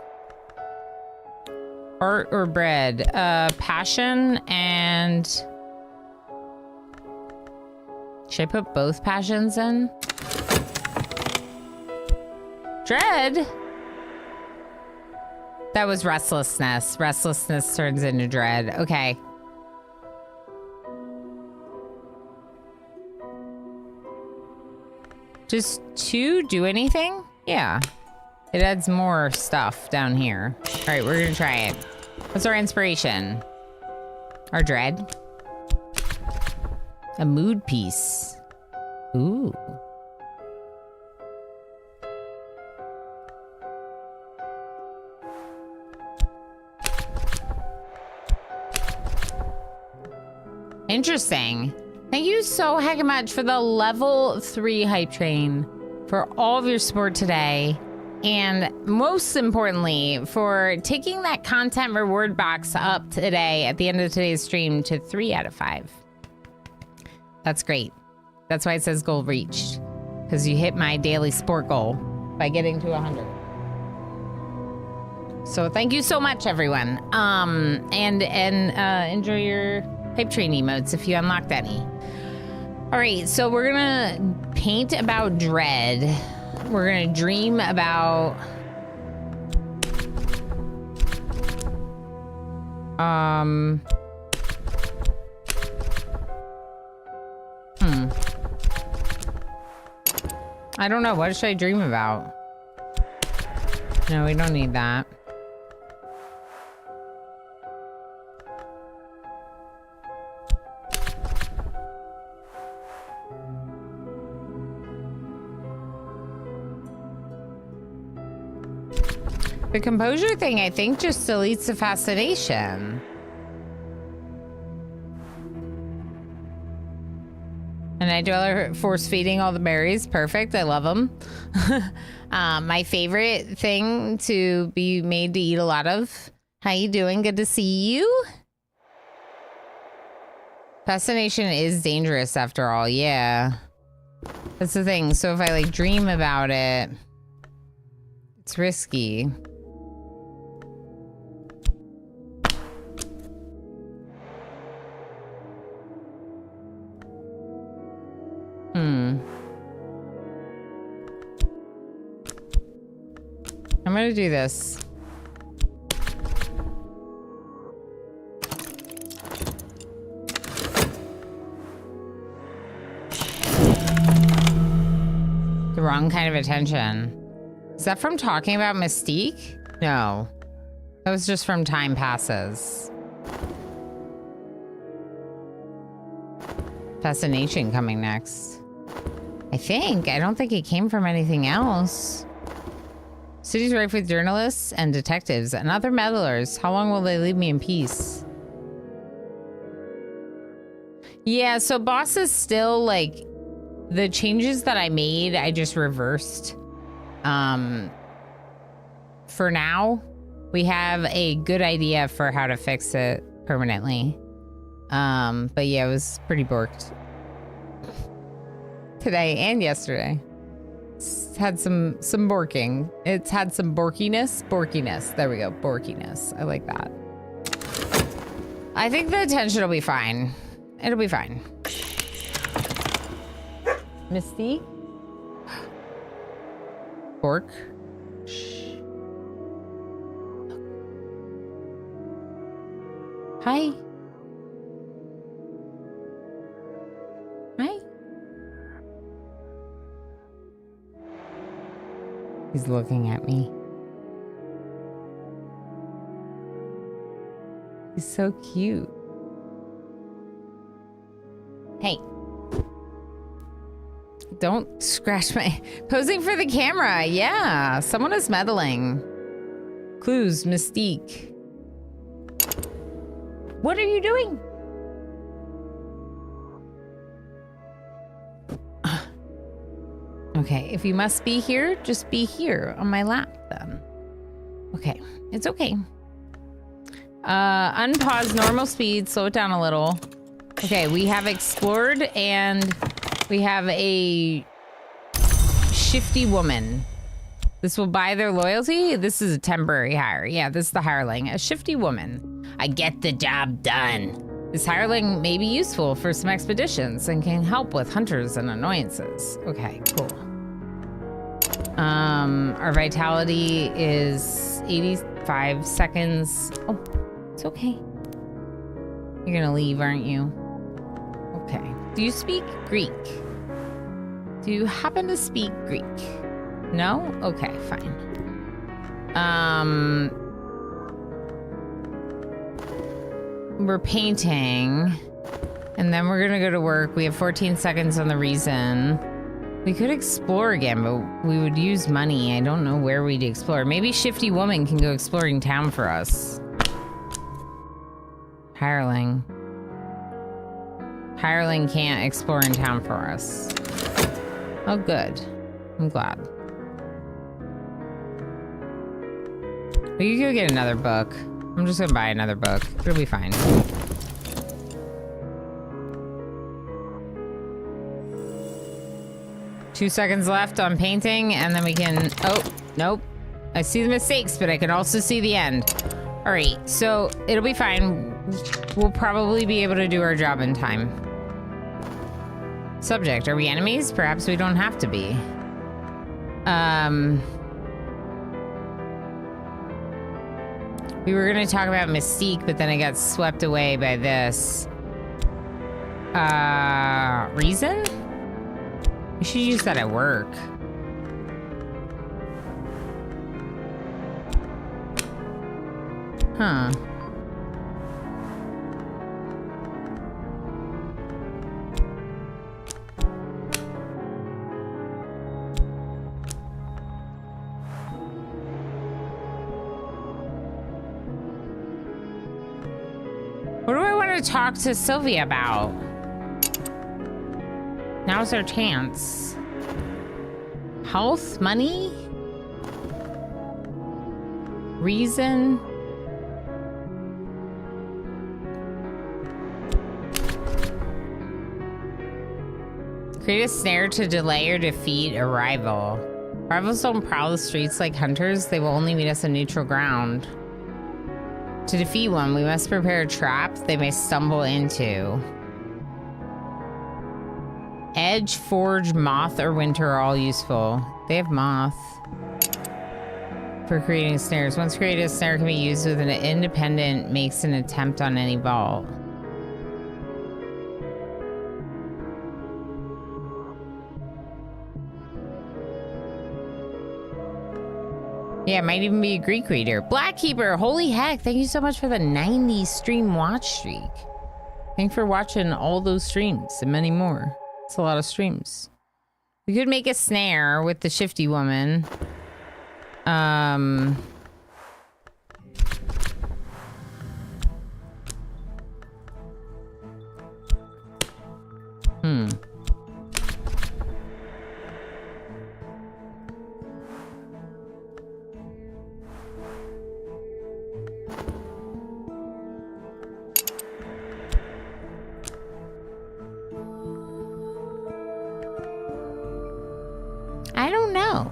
Art or bread? Passion and... Should I put both passions in? Dread? That was restlessness. Restlessness turns into dread. Okay. Just 2 do anything? Yeah. It adds more stuff down here. All right, we're gonna try it. What's our inspiration? Our dread? A mood piece. Ooh. Interesting. Thank you so heckin' much for the level 3 hype train, for all of your support today, and most importantly, for taking that content reward box up today at the end of today's stream to 3 out of 5. That's great. That's why it says goal reached, because you hit my daily sport goal by getting to 100. So thank you so much, everyone. And enjoy your hype train emotes if you unlocked any. All right, so we're gonna paint about dread. We're gonna dream about I don't know, what should I dream about? No, we don't need that. The composure thing, I think, just deletes the fascination. And I do force feeding all the berries. Perfect. I love them. My favorite thing to be made to eat a lot of. How you doing? Good to see you. Fascination is dangerous after all. Yeah. That's the thing. So if I like dream about it, it's risky. I'm gonna do this. The wrong kind of attention. Is that from talking about Mystique? No. That was just from Time Passes. Fascination coming next. I think. I don't think it came from anything else. City's rife with journalists and detectives and other meddlers. How long will they leave me in peace? Yeah, so boss is still like the changes that I made, I just reversed. For now, we have a good idea for how to fix it permanently. But yeah, it was pretty borked today and yesterday. It's had some borking. It's had some borkiness. There we go. Borkiness. I like that. I think the attention will be fine. It'll be fine. Mystique? Pork? Shh. Hi. Hi. He's looking at me. He's so cute. Hey. Don't scratch my... Posing for the camera. Yeah. Someone is meddling. Clues. Mystique. What are you doing? Okay. If you must be here, just be here on my lap then. Okay. It's okay. Unpause normal speed. Slow it down a little. Okay. We have explored and... We have a shifty woman. This will buy their loyalty. This is a temporary hire. Yeah, this is the hireling. A shifty woman. I get the job done. This hireling may be useful for some expeditions and can help with hunters and annoyances. Okay, cool. Our vitality is 85 seconds. Oh, it's okay. You're gonna leave, aren't you? Okay. Do you speak Greek? Do you happen to speak Greek? No? Okay, fine. We're painting. And then we're gonna go to work. We have 14 seconds on the reason. We could explore again, but we would use money. I don't know where we'd explore. Maybe Shifty Woman can go exploring town for us. Hireling. Hireling can't explore in town for us. Oh, good. I'm glad. We could go get another book. I'm just gonna buy another book. It'll be fine. Two seconds left on painting, and then we can... Oh, nope. I see the mistakes, but I can also see the end. All right, so it'll be fine. We'll probably be able to do our job in time. Subject, are we enemies? Perhaps we don't have to be. We were gonna talk about Mystique, but then I got swept away by this. Reason? We should use that at work. Huh. What do I want to talk to Sylvia about? Now's our chance. Health? Money? Reason? Create a snare to delay or defeat a rival. Rivals don't prowl the streets like hunters. They will only meet us on neutral ground. To defeat one, we must prepare a trap they may stumble into. Edge, forge, moth, or winter are all useful. They have moth. For creating snares. Once created, a snare can be used with an independent makes an attempt on any vault. Yeah, it might even be a Greek reader. Blackkeeper, holy heck, thank you so much for the 90 stream watch streak. Thanks for watching all those streams and many more. It's a lot of streams. We could make a snare with the shifty woman. I don't know.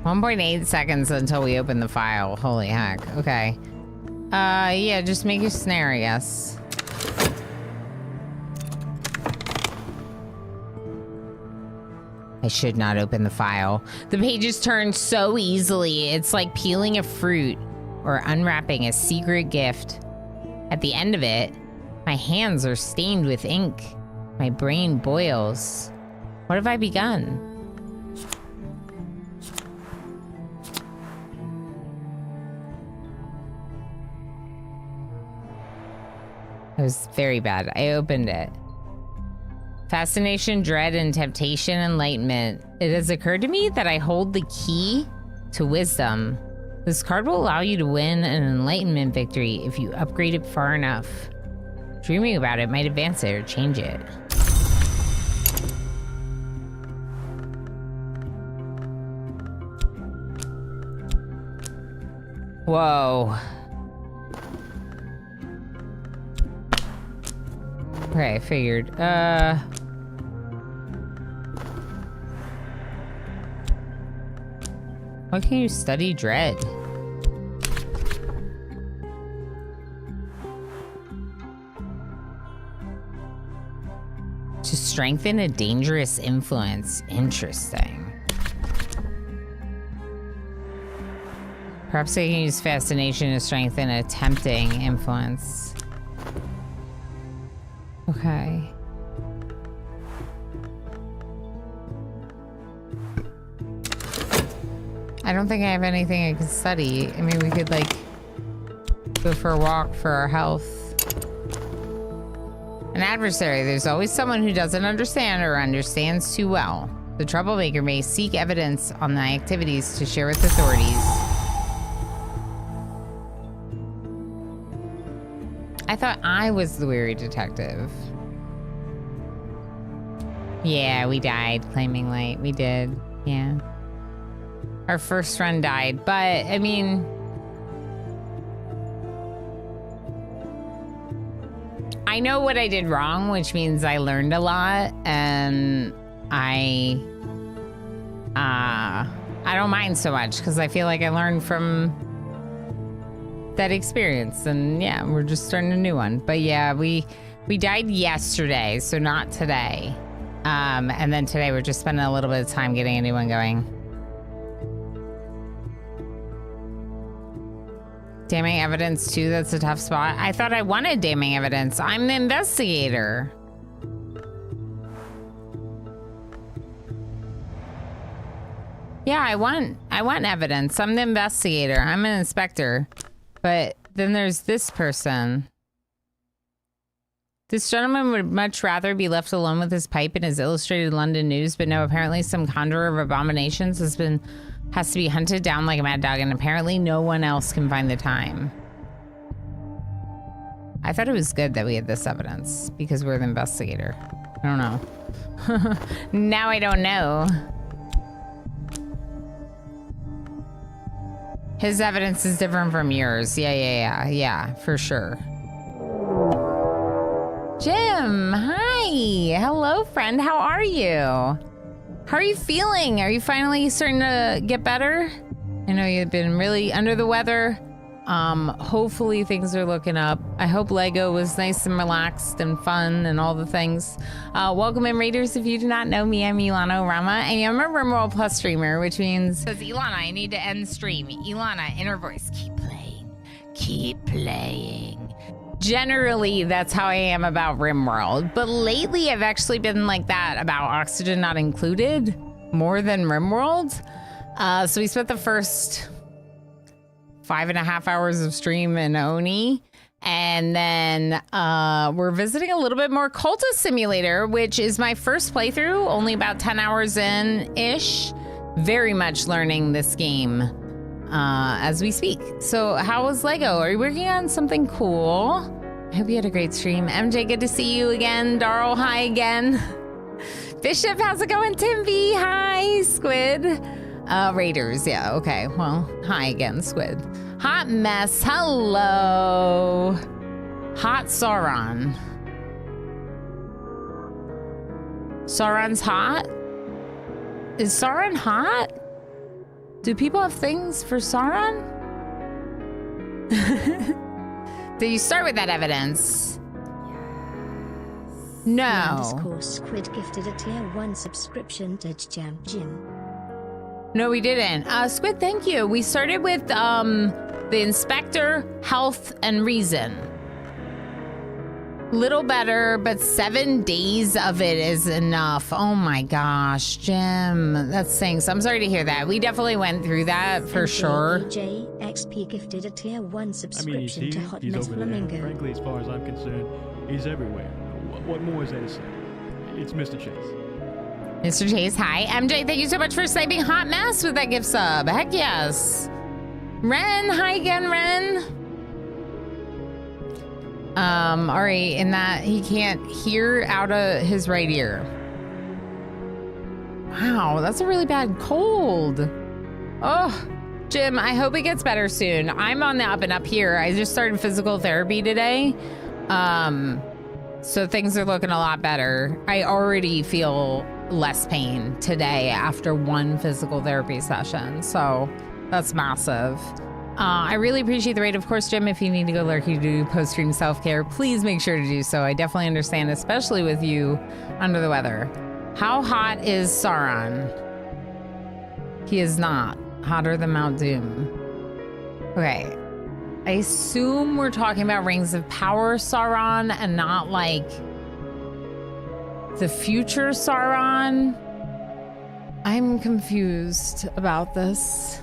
1.8 seconds until we open the file. Holy heck. Okay. Yeah, just make a snare, I guess. I should not open the file. The pages turn so easily. It's like peeling a fruit or unwrapping a secret gift. At the end of it, my hands are stained with ink. My brain boils. What have I begun? It was very bad. I opened it. Fascination, dread, and temptation, enlightenment. It has occurred to me that I hold the key to wisdom. This card will allow you to win an enlightenment victory if you upgrade it far enough. Dreaming about it might advance it or change it. Whoa. Okay, I figured. Why can't you study dread? To strengthen a dangerous influence. Interesting. Perhaps I can use fascination to strengthen a tempting influence. Okay. I don't think I have anything I can study. I mean, we could, like, go for a walk for our health. An adversary. There's always someone who doesn't understand or understands too well. The troublemaker may seek evidence on the activities to share with authorities. I thought I was the weary detective. Yeah, we died claiming light. We did. Yeah. Our first run died, but I mean, I know what I did wrong, which means I learned a lot, and I don't mind so much because I feel like I learned from that experience, and yeah, we're just starting a new one. But yeah, we died yesterday, so not today. And then today we're just spending a little bit of time getting a new one going. Damning evidence too, that's a tough spot. I thought I wanted damning evidence. I'm the investigator. Yeah, I want evidence. I'm the investigator. I'm an inspector. But then there's this person. This gentleman would much rather be left alone with his pipe in his illustrated London news, but no, apparently some conjurer of abominations has to be hunted down like a mad dog, and apparently no one else can find the time. I thought it was good that we had this evidence because we're the investigator. I don't know. Now I don't know. His evidence is different from yours. Yeah, for sure. Jim, hi. Hello, friend. How are you? How are you feeling? Are you finally starting to get better? I know you've been really under the weather. Hopefully things are looking up. I hope Lego was nice and relaxed and fun and all the things. Welcome in, Raiders. If you do not know me, I'm Ilana Rama, and I'm a RimWorld Plus streamer, which means... Says Ilana, I need to end stream. Ilana, inner voice, keep playing. Keep playing. Generally, that's how I am about RimWorld, but lately I've actually been like that about Oxygen Not Included more than RimWorld. So we spent the first 5.5 hours of stream in Oni, and then we're visiting a little bit more Cultist Simulator, which is my first playthrough, only about 10 hours in-ish. Very much learning this game as we speak. So how was Lego? Are you working on something cool? I hope you had a great stream. MJ, good to see you again. Darl, hi again. Bishop, how's it going? Tim V, hi. Squid. Raiders, yeah, okay. Well, hi again, Squid. Hot Mess, hello. Hot Sauron. Sauron's hot? Is Sauron hot? Do people have things for Sauron? Did you start with that evidence? No. Underscore Squid gifted a tier 1 subscription to Jam Jim. No, we didn't. Squid, thank you. We started with the inspector, health, and reason. Little better, but 7 days of it is enough. Oh my gosh, Jim, that's stinks. I'm sorry to hear that. We definitely went through that for sure. XP gifted a tier 1 subscription to Hot he's Mess over there. Flamingo. Frankly, as far as I'm concerned, he's everywhere. What more is there to say? It's Mr. Chase. Mr. Chase, hi. MJ, thank you so much for sniping Hot Mess with that gift sub. Heck yes. Ren, hi again, Ren. All right, in that he can't hear out of his right ear. Wow, that's a really bad cold. Oh, Jim, I hope it gets better soon. I'm on the up and up here. I just started physical therapy today. So things are looking a lot better. I already feel less pain today after one physical therapy session. So that's massive. I really appreciate the raid. Of course, Jim, if you need to go lurk, you do post-stream self-care, please make sure to do so. I definitely understand, especially with you under the weather. How hot is Sauron? He is not hotter than Mount Doom. Okay. I assume we're talking about Rings of Power Sauron and not like the future Sauron. I'm confused about this.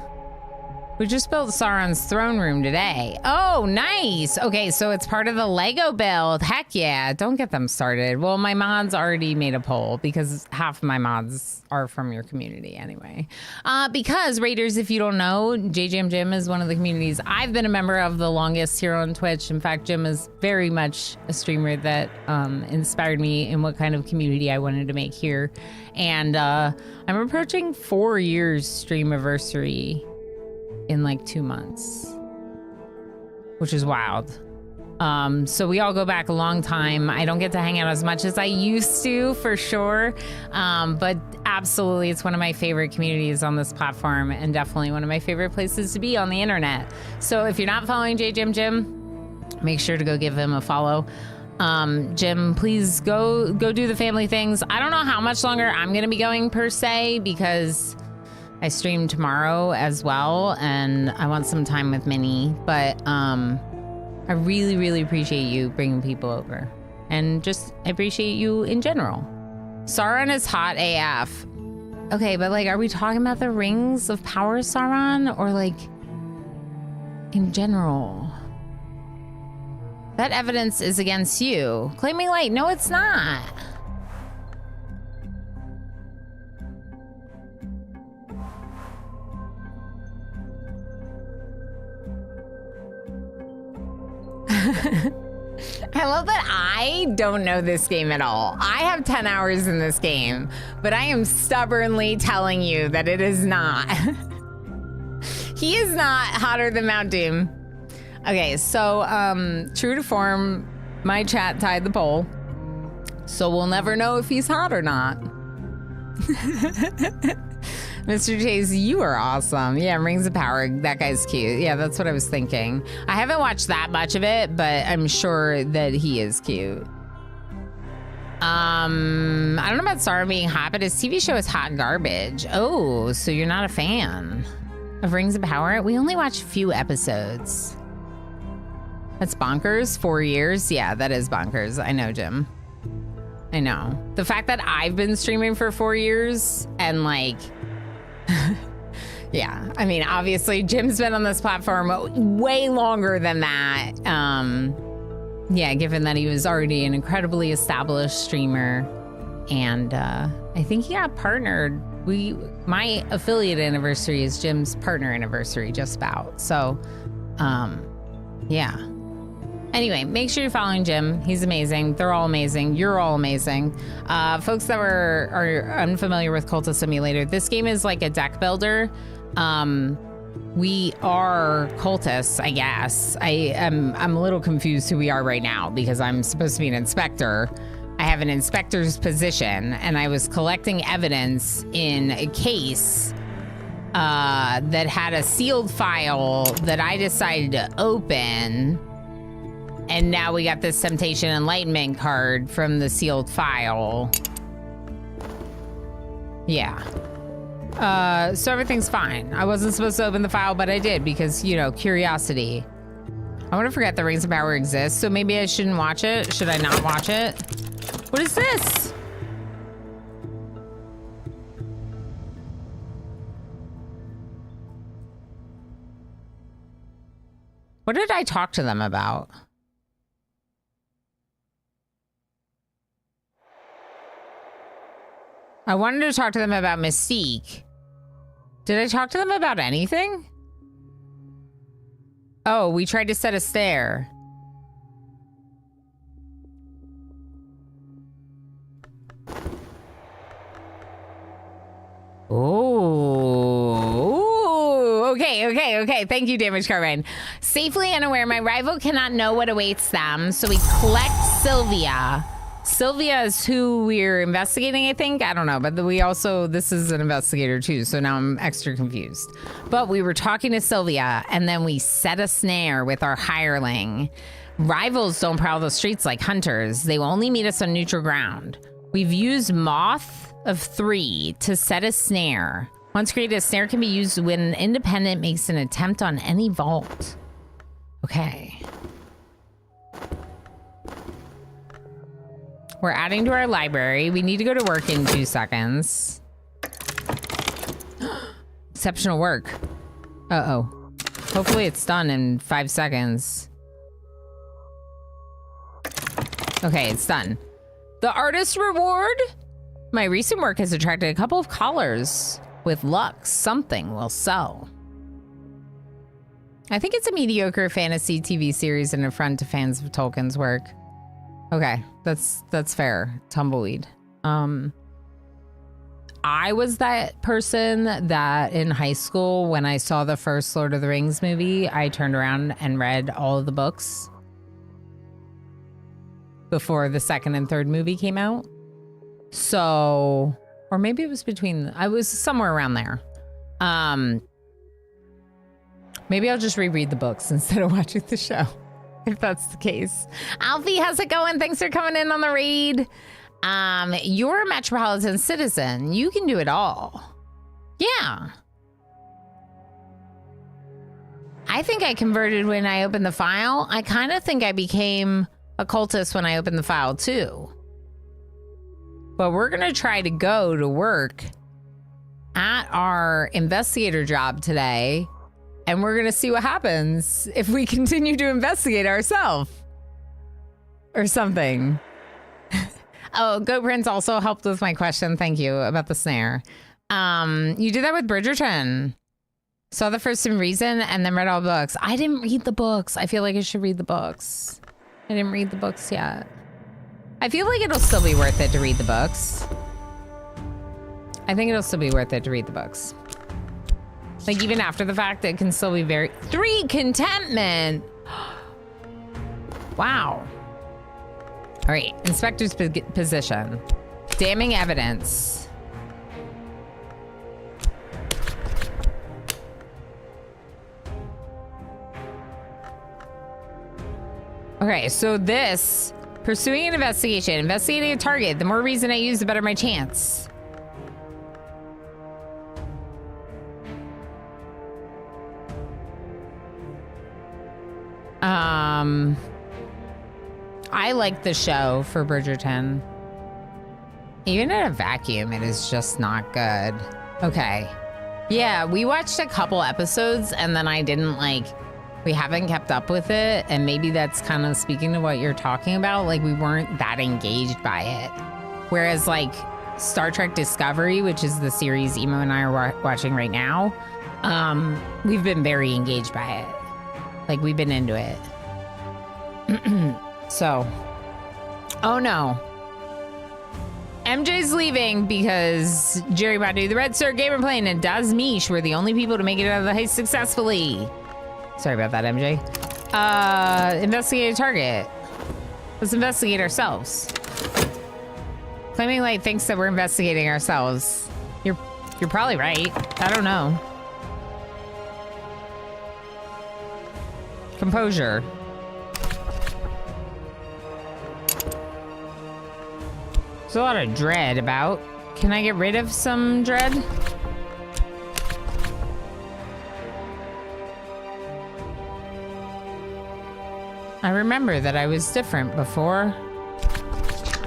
We just built Sauron's throne room today. Oh, nice. Okay, so it's part of the Lego build. Heck yeah. Don't get them started. Well, my mods already made a poll because half of my mods are from your community anyway. Because, Raiders, if you don't know, JJM Jim is one of the communities I've been a member of the longest here on Twitch. In fact, Jim is very much a streamer that inspired me in what kind of community I wanted to make here. And I'm approaching 4 years stream anniversary in like 2 months, which is wild. So we all go back a long time. I don't get to hang out as much as I used to, for sure. But absolutely, it's one of my favorite communities on this platform and definitely one of my favorite places to be on the internet. So if you're not following JJM Jim, make sure to go give him a follow. Jim, please go do the family things. I don't know how much longer I'm going to be going per se, because I stream tomorrow as well, and I want some time with Minnie, but I really, really appreciate you bringing people over, and just appreciate you in general. Sauron is hot AF. Okay, but like, are we talking about the Rings of Power Sauron, or like in general? That evidence is against you. Claiming light. No, it's not. I love that I don't know this game at all. I have 10 hours in this game, but I am stubbornly telling you that it is not. He is not hotter than Mount Doom. Okay, so true to form, my chat tied the poll, so we'll never know if he's hot or not. Mr. Chase, you are awesome. Yeah, Rings of Power. That guy's cute. Yeah, that's what I was thinking. I haven't watched that much of it, but I'm sure that he is cute. I don't know about Sauron being hot, but his TV show is hot garbage. Oh, so you're not a fan of Rings of Power? We only watched a few episodes. That's bonkers. 4 years? Yeah, that is bonkers. I know, Jim. I know. The fact that I've been streaming for 4 years and like... yeah, I mean, obviously Jim's been on this platform way longer than that. Yeah, given that he was already an incredibly established streamer, and I think he got partnered. My affiliate anniversary is Jim's partner anniversary, just about. So, yeah. Anyway, make sure you're following Jim. He's amazing. They're all amazing. You're all amazing. Folks that are unfamiliar with Cultist Simulator, this game is like a deck builder. We are cultists, I guess. I'm a little confused who we are right now because I'm supposed to be an inspector. I have an inspector's position, and I was collecting evidence in a case that had a sealed file that I decided to open. And now we got this Temptation Enlightenment card from the sealed file. Yeah. So everything's fine. I wasn't supposed to open the file, but I did because, you know, curiosity. I want to forget that Rings of Power exists, so maybe I shouldn't watch it. Should I not watch it? What is this? What did I talk to them about? I wanted to talk to them about Mystique. Did I talk to them about anything? Oh, we tried to set a snare. Oh, okay. Thank you, Damage Carbine. Safely unaware, my rival cannot know what awaits them, so we collect Sylvia. Sylvia is who we're investigating, I think. I don't know, but we also, this is an investigator too, so now I'm extra confused. But we were talking to Sylvia, and then we set a snare with our hireling. Rivals don't prowl the streets like hunters. They will only meet us on neutral ground. We've used Moth of 3 to set a snare. Once created, a snare can be used when an independent makes an attempt on any vault. Okay. We're adding to our library. We need to go to work in 2 seconds. Exceptional work. Uh-oh. Hopefully it's done in 5 seconds. Okay, it's done. The artist reward? My recent work has attracted a couple of callers. With luck, something will sell. I think it's a mediocre fantasy TV series and a front to fans of Tolkien's work. Okay, that's fair. Tumbleweed. I was that person that in high school, when I saw the first Lord of the Rings movie, I turned around and read all of the books before the second and third movie came out. So, or maybe it was between, I was somewhere around there. Maybe I'll just reread the books instead of watching the show. If that's the case. Alfie, how's it going? Thanks for coming in on the raid. You're a metropolitan citizen. You can do it all. Yeah. I think I converted when I opened the file. I kind of think I became a cultist when I opened the file too. But we're going to try to go to work at our investigator job today. And we're going to see what happens if we continue to investigate ourselves. Or something. Oh, Goat Prince also helped with my question. Thank you about the snare. You did that with Bridgerton. Saw the first reason and then read all the books. I didn't read the books. I feel like I should read the books. I didn't read the books yet. I feel like it'll still be worth it to read the books. I think it'll still be worth it to read the books. Like, even after the fact, it can still be very... 3 contentment! Wow. All right, inspector's position. Damning evidence. Okay, so this... Pursuing an investigation. Investigating a target. The more reason I use, the better my chance. I like the show for Bridgerton. Even in a vacuum, it is just not good. Okay. Yeah, we watched a couple episodes and then I didn't we haven't kept up with it. And maybe that's kind of speaking to what you're talking about. Like, we weren't that engaged by it. Whereas Star Trek Discovery, which is the series Emo and I are watching right now, we've been very engaged by it. Like, we've been into it. So, oh no. MJ's leaving because Jerry Badu, the Red Star Gamer Plane, and Daz Mish were the only people to make it out of the heist successfully. Sorry about that, MJ. Investigate a target. Let's investigate ourselves. Claiming Light thinks that we're investigating ourselves. You're probably right. I don't know. a lot of dread about. Can I get rid of some dread? I remember that I was different before.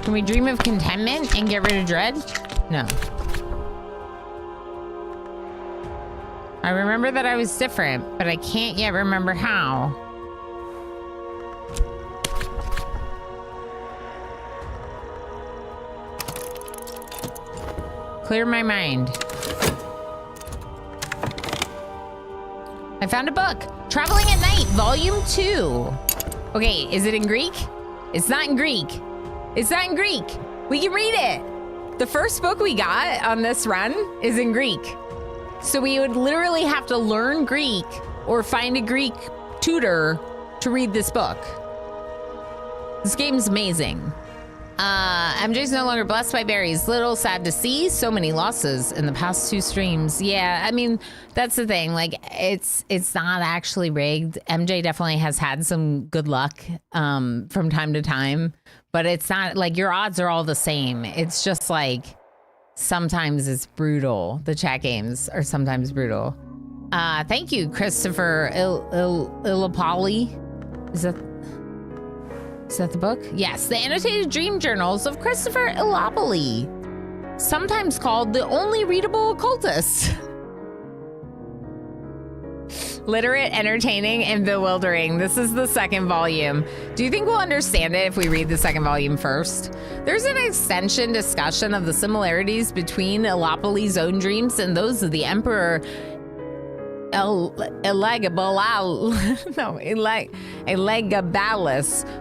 Can we dream of contentment and get rid of dread? No. I remember that I was different, but I can't yet remember how. Clear my mind. I found a book. Traveling at Night, Volume 2. Okay, is it in Greek? It's not in Greek. It's not in Greek. We can read it. The first book we got on this run is in Greek. So we would literally have to learn Greek or find a Greek tutor to read this book. This game's amazing. MJ's no longer blessed by berries. Little sad to see. So many losses in the past 2 streams. Yeah, I mean, that's the thing. Like, it's not actually rigged. MJ definitely has had some good luck from time to time. But it's not, like, your odds are all the same. It's just, like, sometimes it's brutal. The chat games are sometimes brutal. Thank you, Christopher Illapoli. Is that the book? Yes, the Annotated Dream Journals of Christopher Illapoli, sometimes called the only readable occultist. Literate, entertaining, and bewildering. This is the 2nd volume. Do you think we'll understand it if we read the 2nd volume first? There's an extension discussion of the similarities between Illapoli's own dreams and those of the Emperor Elagabalus,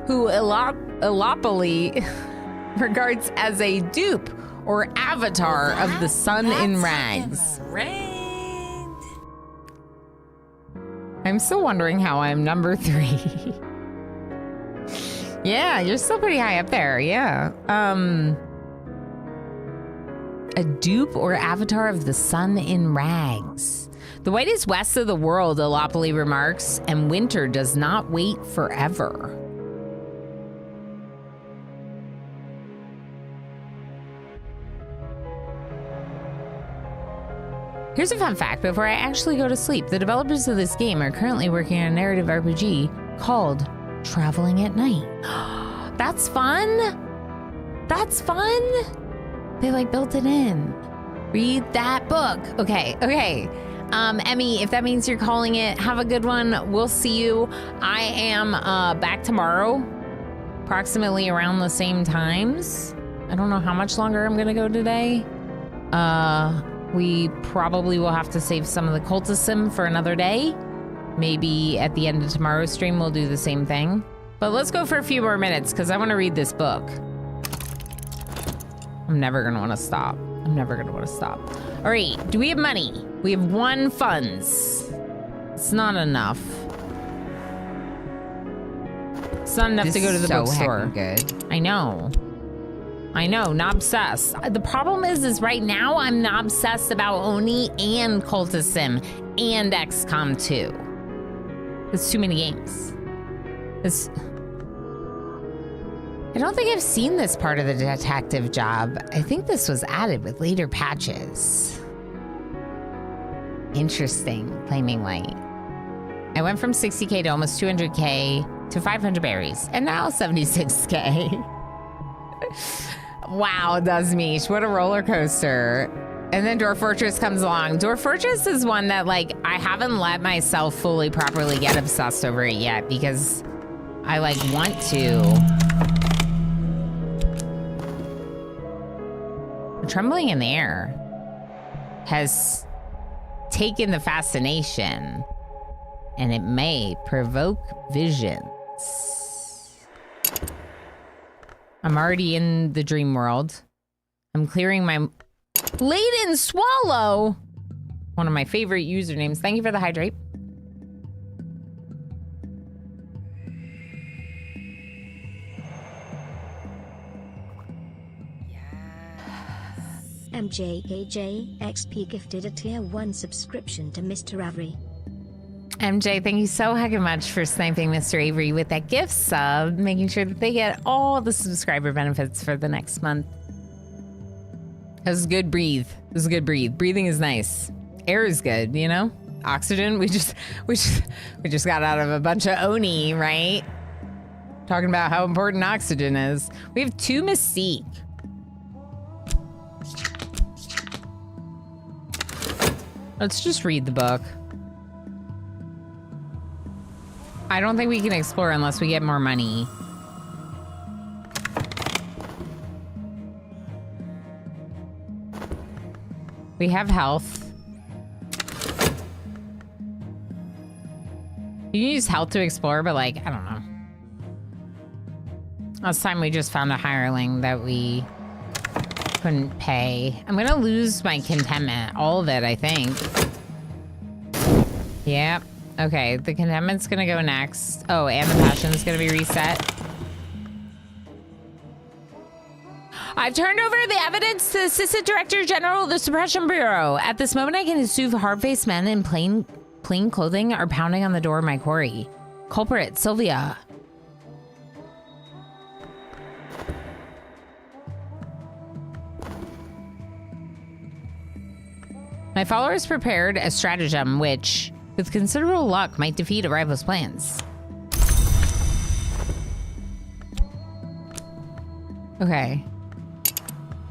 who Illapoli regards as a dupe or avatar of the sun in rags. I'm still wondering how I'm number 3. Yeah, you're still pretty high up there. Yeah. A dupe or avatar of the sun in rags. The white is west of the world, Illapoli remarks, and winter does not wait forever. Here's a fun fact before I actually go to sleep. The developers of this game are currently working on a narrative RPG called Traveling at Night. That's fun. That's fun. They like built it in. Read that book. Okay. Emmy, if that means you're calling it, have a good one. We'll see you. I am back tomorrow, approximately around the same times. I don't know how much longer I'm gonna go today. We probably will have to save some of the Cultist sim for another day. Maybe at the end of tomorrow's stream, we'll do the same thing. But let's go for a few more minutes because I want to read this book. I'm never gonna want to stop. All right, do we have money? We have 1 funds. It's not enough. It's not enough to go to the bookstore. Good. I know, not obsessed. The problem is right now I'm not obsessed about Oni and Cultist Sim and XCOM 2. It's too many games. I don't think I've seen this part of the detective job. I think this was added with later patches. Interesting, Flaming Light. I went from 60k to almost 200k to 500 berries, and now 76k. Wow, Dazmish, what a roller coaster. And then Dwarf Fortress comes along. Dwarf Fortress is one that, like, I haven't let myself fully properly get obsessed over it yet because I, like, want to. The trembling in the air has taken the fascination, and it may provoke visions. I'm already in the dream world. I'm clearing my Laden Swallow, one of my favorite usernames. Thank you for the hydrate. MJAJ XP gifted a tier 1 subscription to Mr. Avery. MJ, thank you so heckin' much for sniping Mr. Avery with that gift sub, making sure that they get all the subscriber benefits for the next month. This is good breathe. This is good breathe. Breathing is nice. Air is good, you know? Oxygen, we just got out of a bunch of Oni, right? Talking about how important oxygen is. We have 2 Mystique. Let's just read the book. I don't think we can explore unless we get more money. We have health. You can use health to explore, but like, I don't know. Last time we just found a hireling that we couldn't pay. I'm gonna lose my contentment. All of it, I think. Yep. Okay, the contentment's gonna go next. Oh, and the passion's gonna be reset. I've turned over the evidence to the Assistant Director General of the Suppression Bureau. At this moment, I can assume hard-faced men in plain clothing are pounding on the door of my quarry. Culprit, Sylvia. My followers prepared a stratagem which, with considerable luck, might defeat a rival's plans. Okay.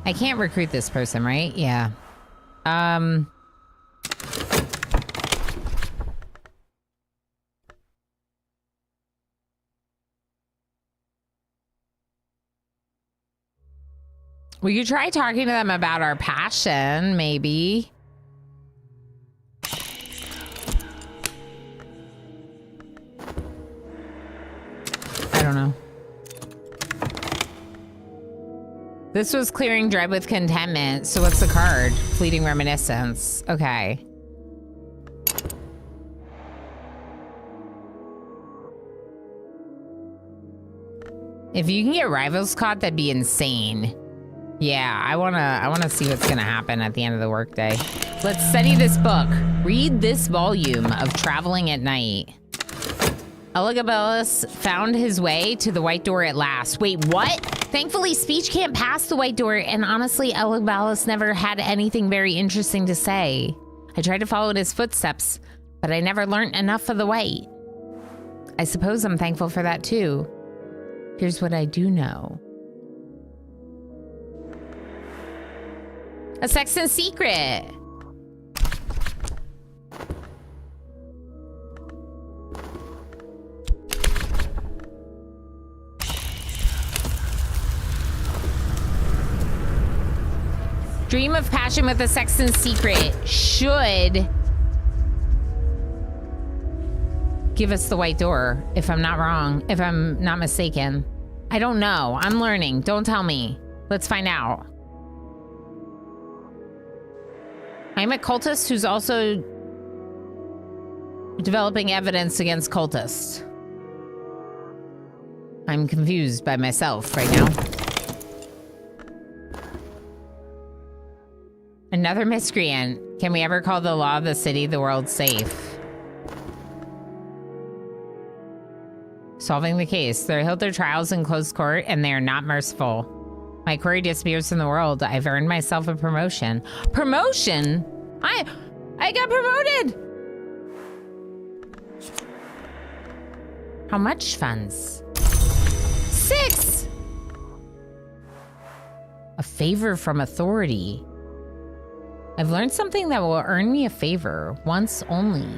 I can't recruit this person, right? Yeah. We could try talking to them about our passion, maybe. I don't know. This was clearing dread with contentment. So what's the card? Fleeting reminiscence. Okay. If you can get rivals caught, that'd be insane. Yeah, I wanna see what's gonna happen at the end of the workday. Let's study this book. Read this volume of Traveling at Night. Elagabalus found his way to the White Door at last. Wait, what? Thankfully, speech can't pass the White Door, and honestly, Elagabalus never had anything very interesting to say. I tried to follow in his footsteps, but I never learned enough of the White. I suppose I'm thankful for that too. Here's what I do know. A Sexton's secret. Dream of passion with a Sexton's secret should give us the White Door, if I'm not wrong, if I'm not mistaken. I don't know. I'm learning. Don't tell me. Let's find out. I'm a cultist who's also developing evidence against cultists. I'm confused by myself right now. Another miscreant. Can we ever call the law of the city the world safe? Solving the case. They held their trials in closed court and they are not merciful. My query disappears from the world. I've earned myself a promotion. Promotion? I got promoted! How much funds? 6! A favor from authority. I've learned something that will earn me a favor, once only.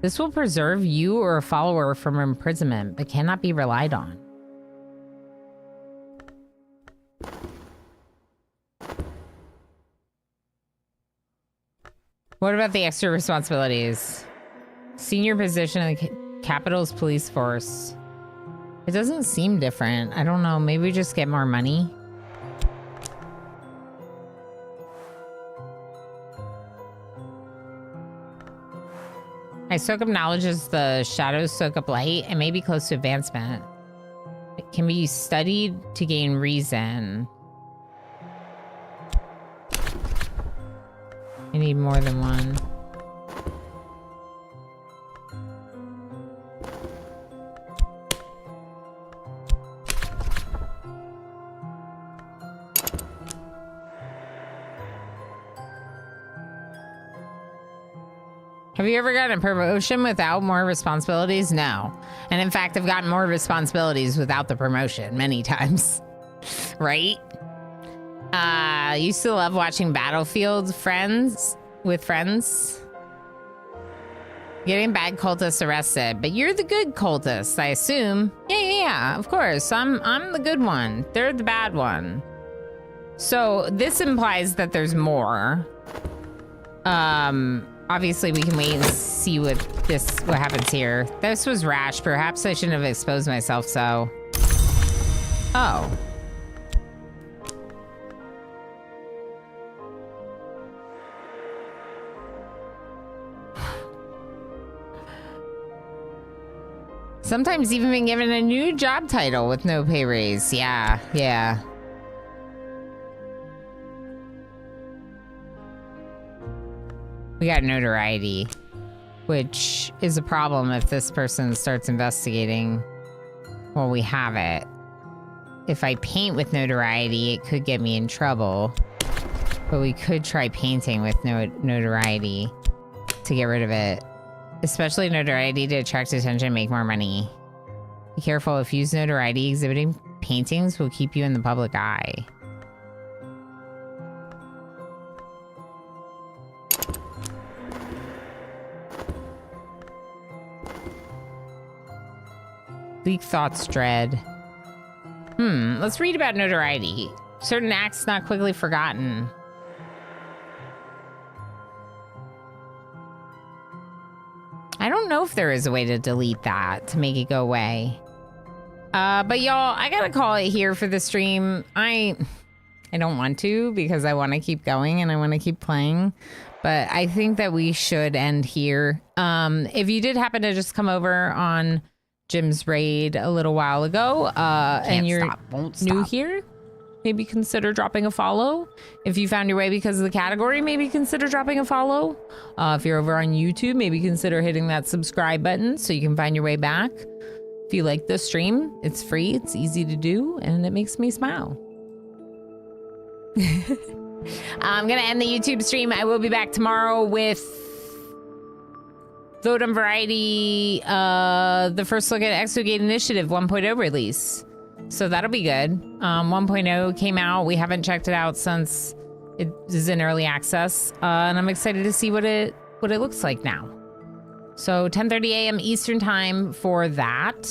This will preserve you or a follower from imprisonment, but cannot be relied on. What about the extra responsibilities? Senior position in the capital's police force. It doesn't seem different. I don't know. Maybe we just get more money. I soak up knowledge as the shadows soak up light and may be close to advancement. It can be studied to gain reason. I need more than one. Have you ever gotten a promotion without more responsibilities? No. And in fact, I've gotten more responsibilities without the promotion many times. Right? Used to love watching Battlefield with friends. Getting bad cultists arrested, but you're the good cultist, I assume. Yeah, of course. I'm the good one. They're the bad one. So this implies that there's more. Obviously we can wait and see what happens here. This was rash. Perhaps I shouldn't have exposed myself so. Oh. Sometimes even been given a new job title with no pay raise. Yeah. We got notoriety, which is a problem if this person starts investigating while we have it. If I paint with notoriety, it could get me in trouble. But we could try painting with notoriety to get rid of it. Especially notoriety to attract attention and make more money. Be careful, if you use notoriety, exhibiting paintings will keep you in the public eye. Leak thoughts, dread. Let's read about notoriety. Certain acts not quickly forgotten. I don't know if there is a way to delete that to make it go away. But y'all, I gotta call it here for the stream. I don't want to because I want to keep going and I want to keep playing. But I think that we should end here. If you did happen to just come over on Jim's raid a little while ago, and you're new here, maybe consider dropping a follow. If you found your way because of the category, maybe consider dropping a follow. If you're over on YouTube, maybe consider hitting that subscribe button so you can find your way back. If you like this stream, it's free, it's easy to do, and it makes me smile. I'm gonna end the YouTube stream. I will be back tomorrow with Vote on Variety, the first look at Exogate Initiative 1.0 release. So that'll be good. 1.0 came out. We haven't checked it out since it is in early access. And I'm excited to see what it looks like now. So 10:30 a.m. Eastern time for that.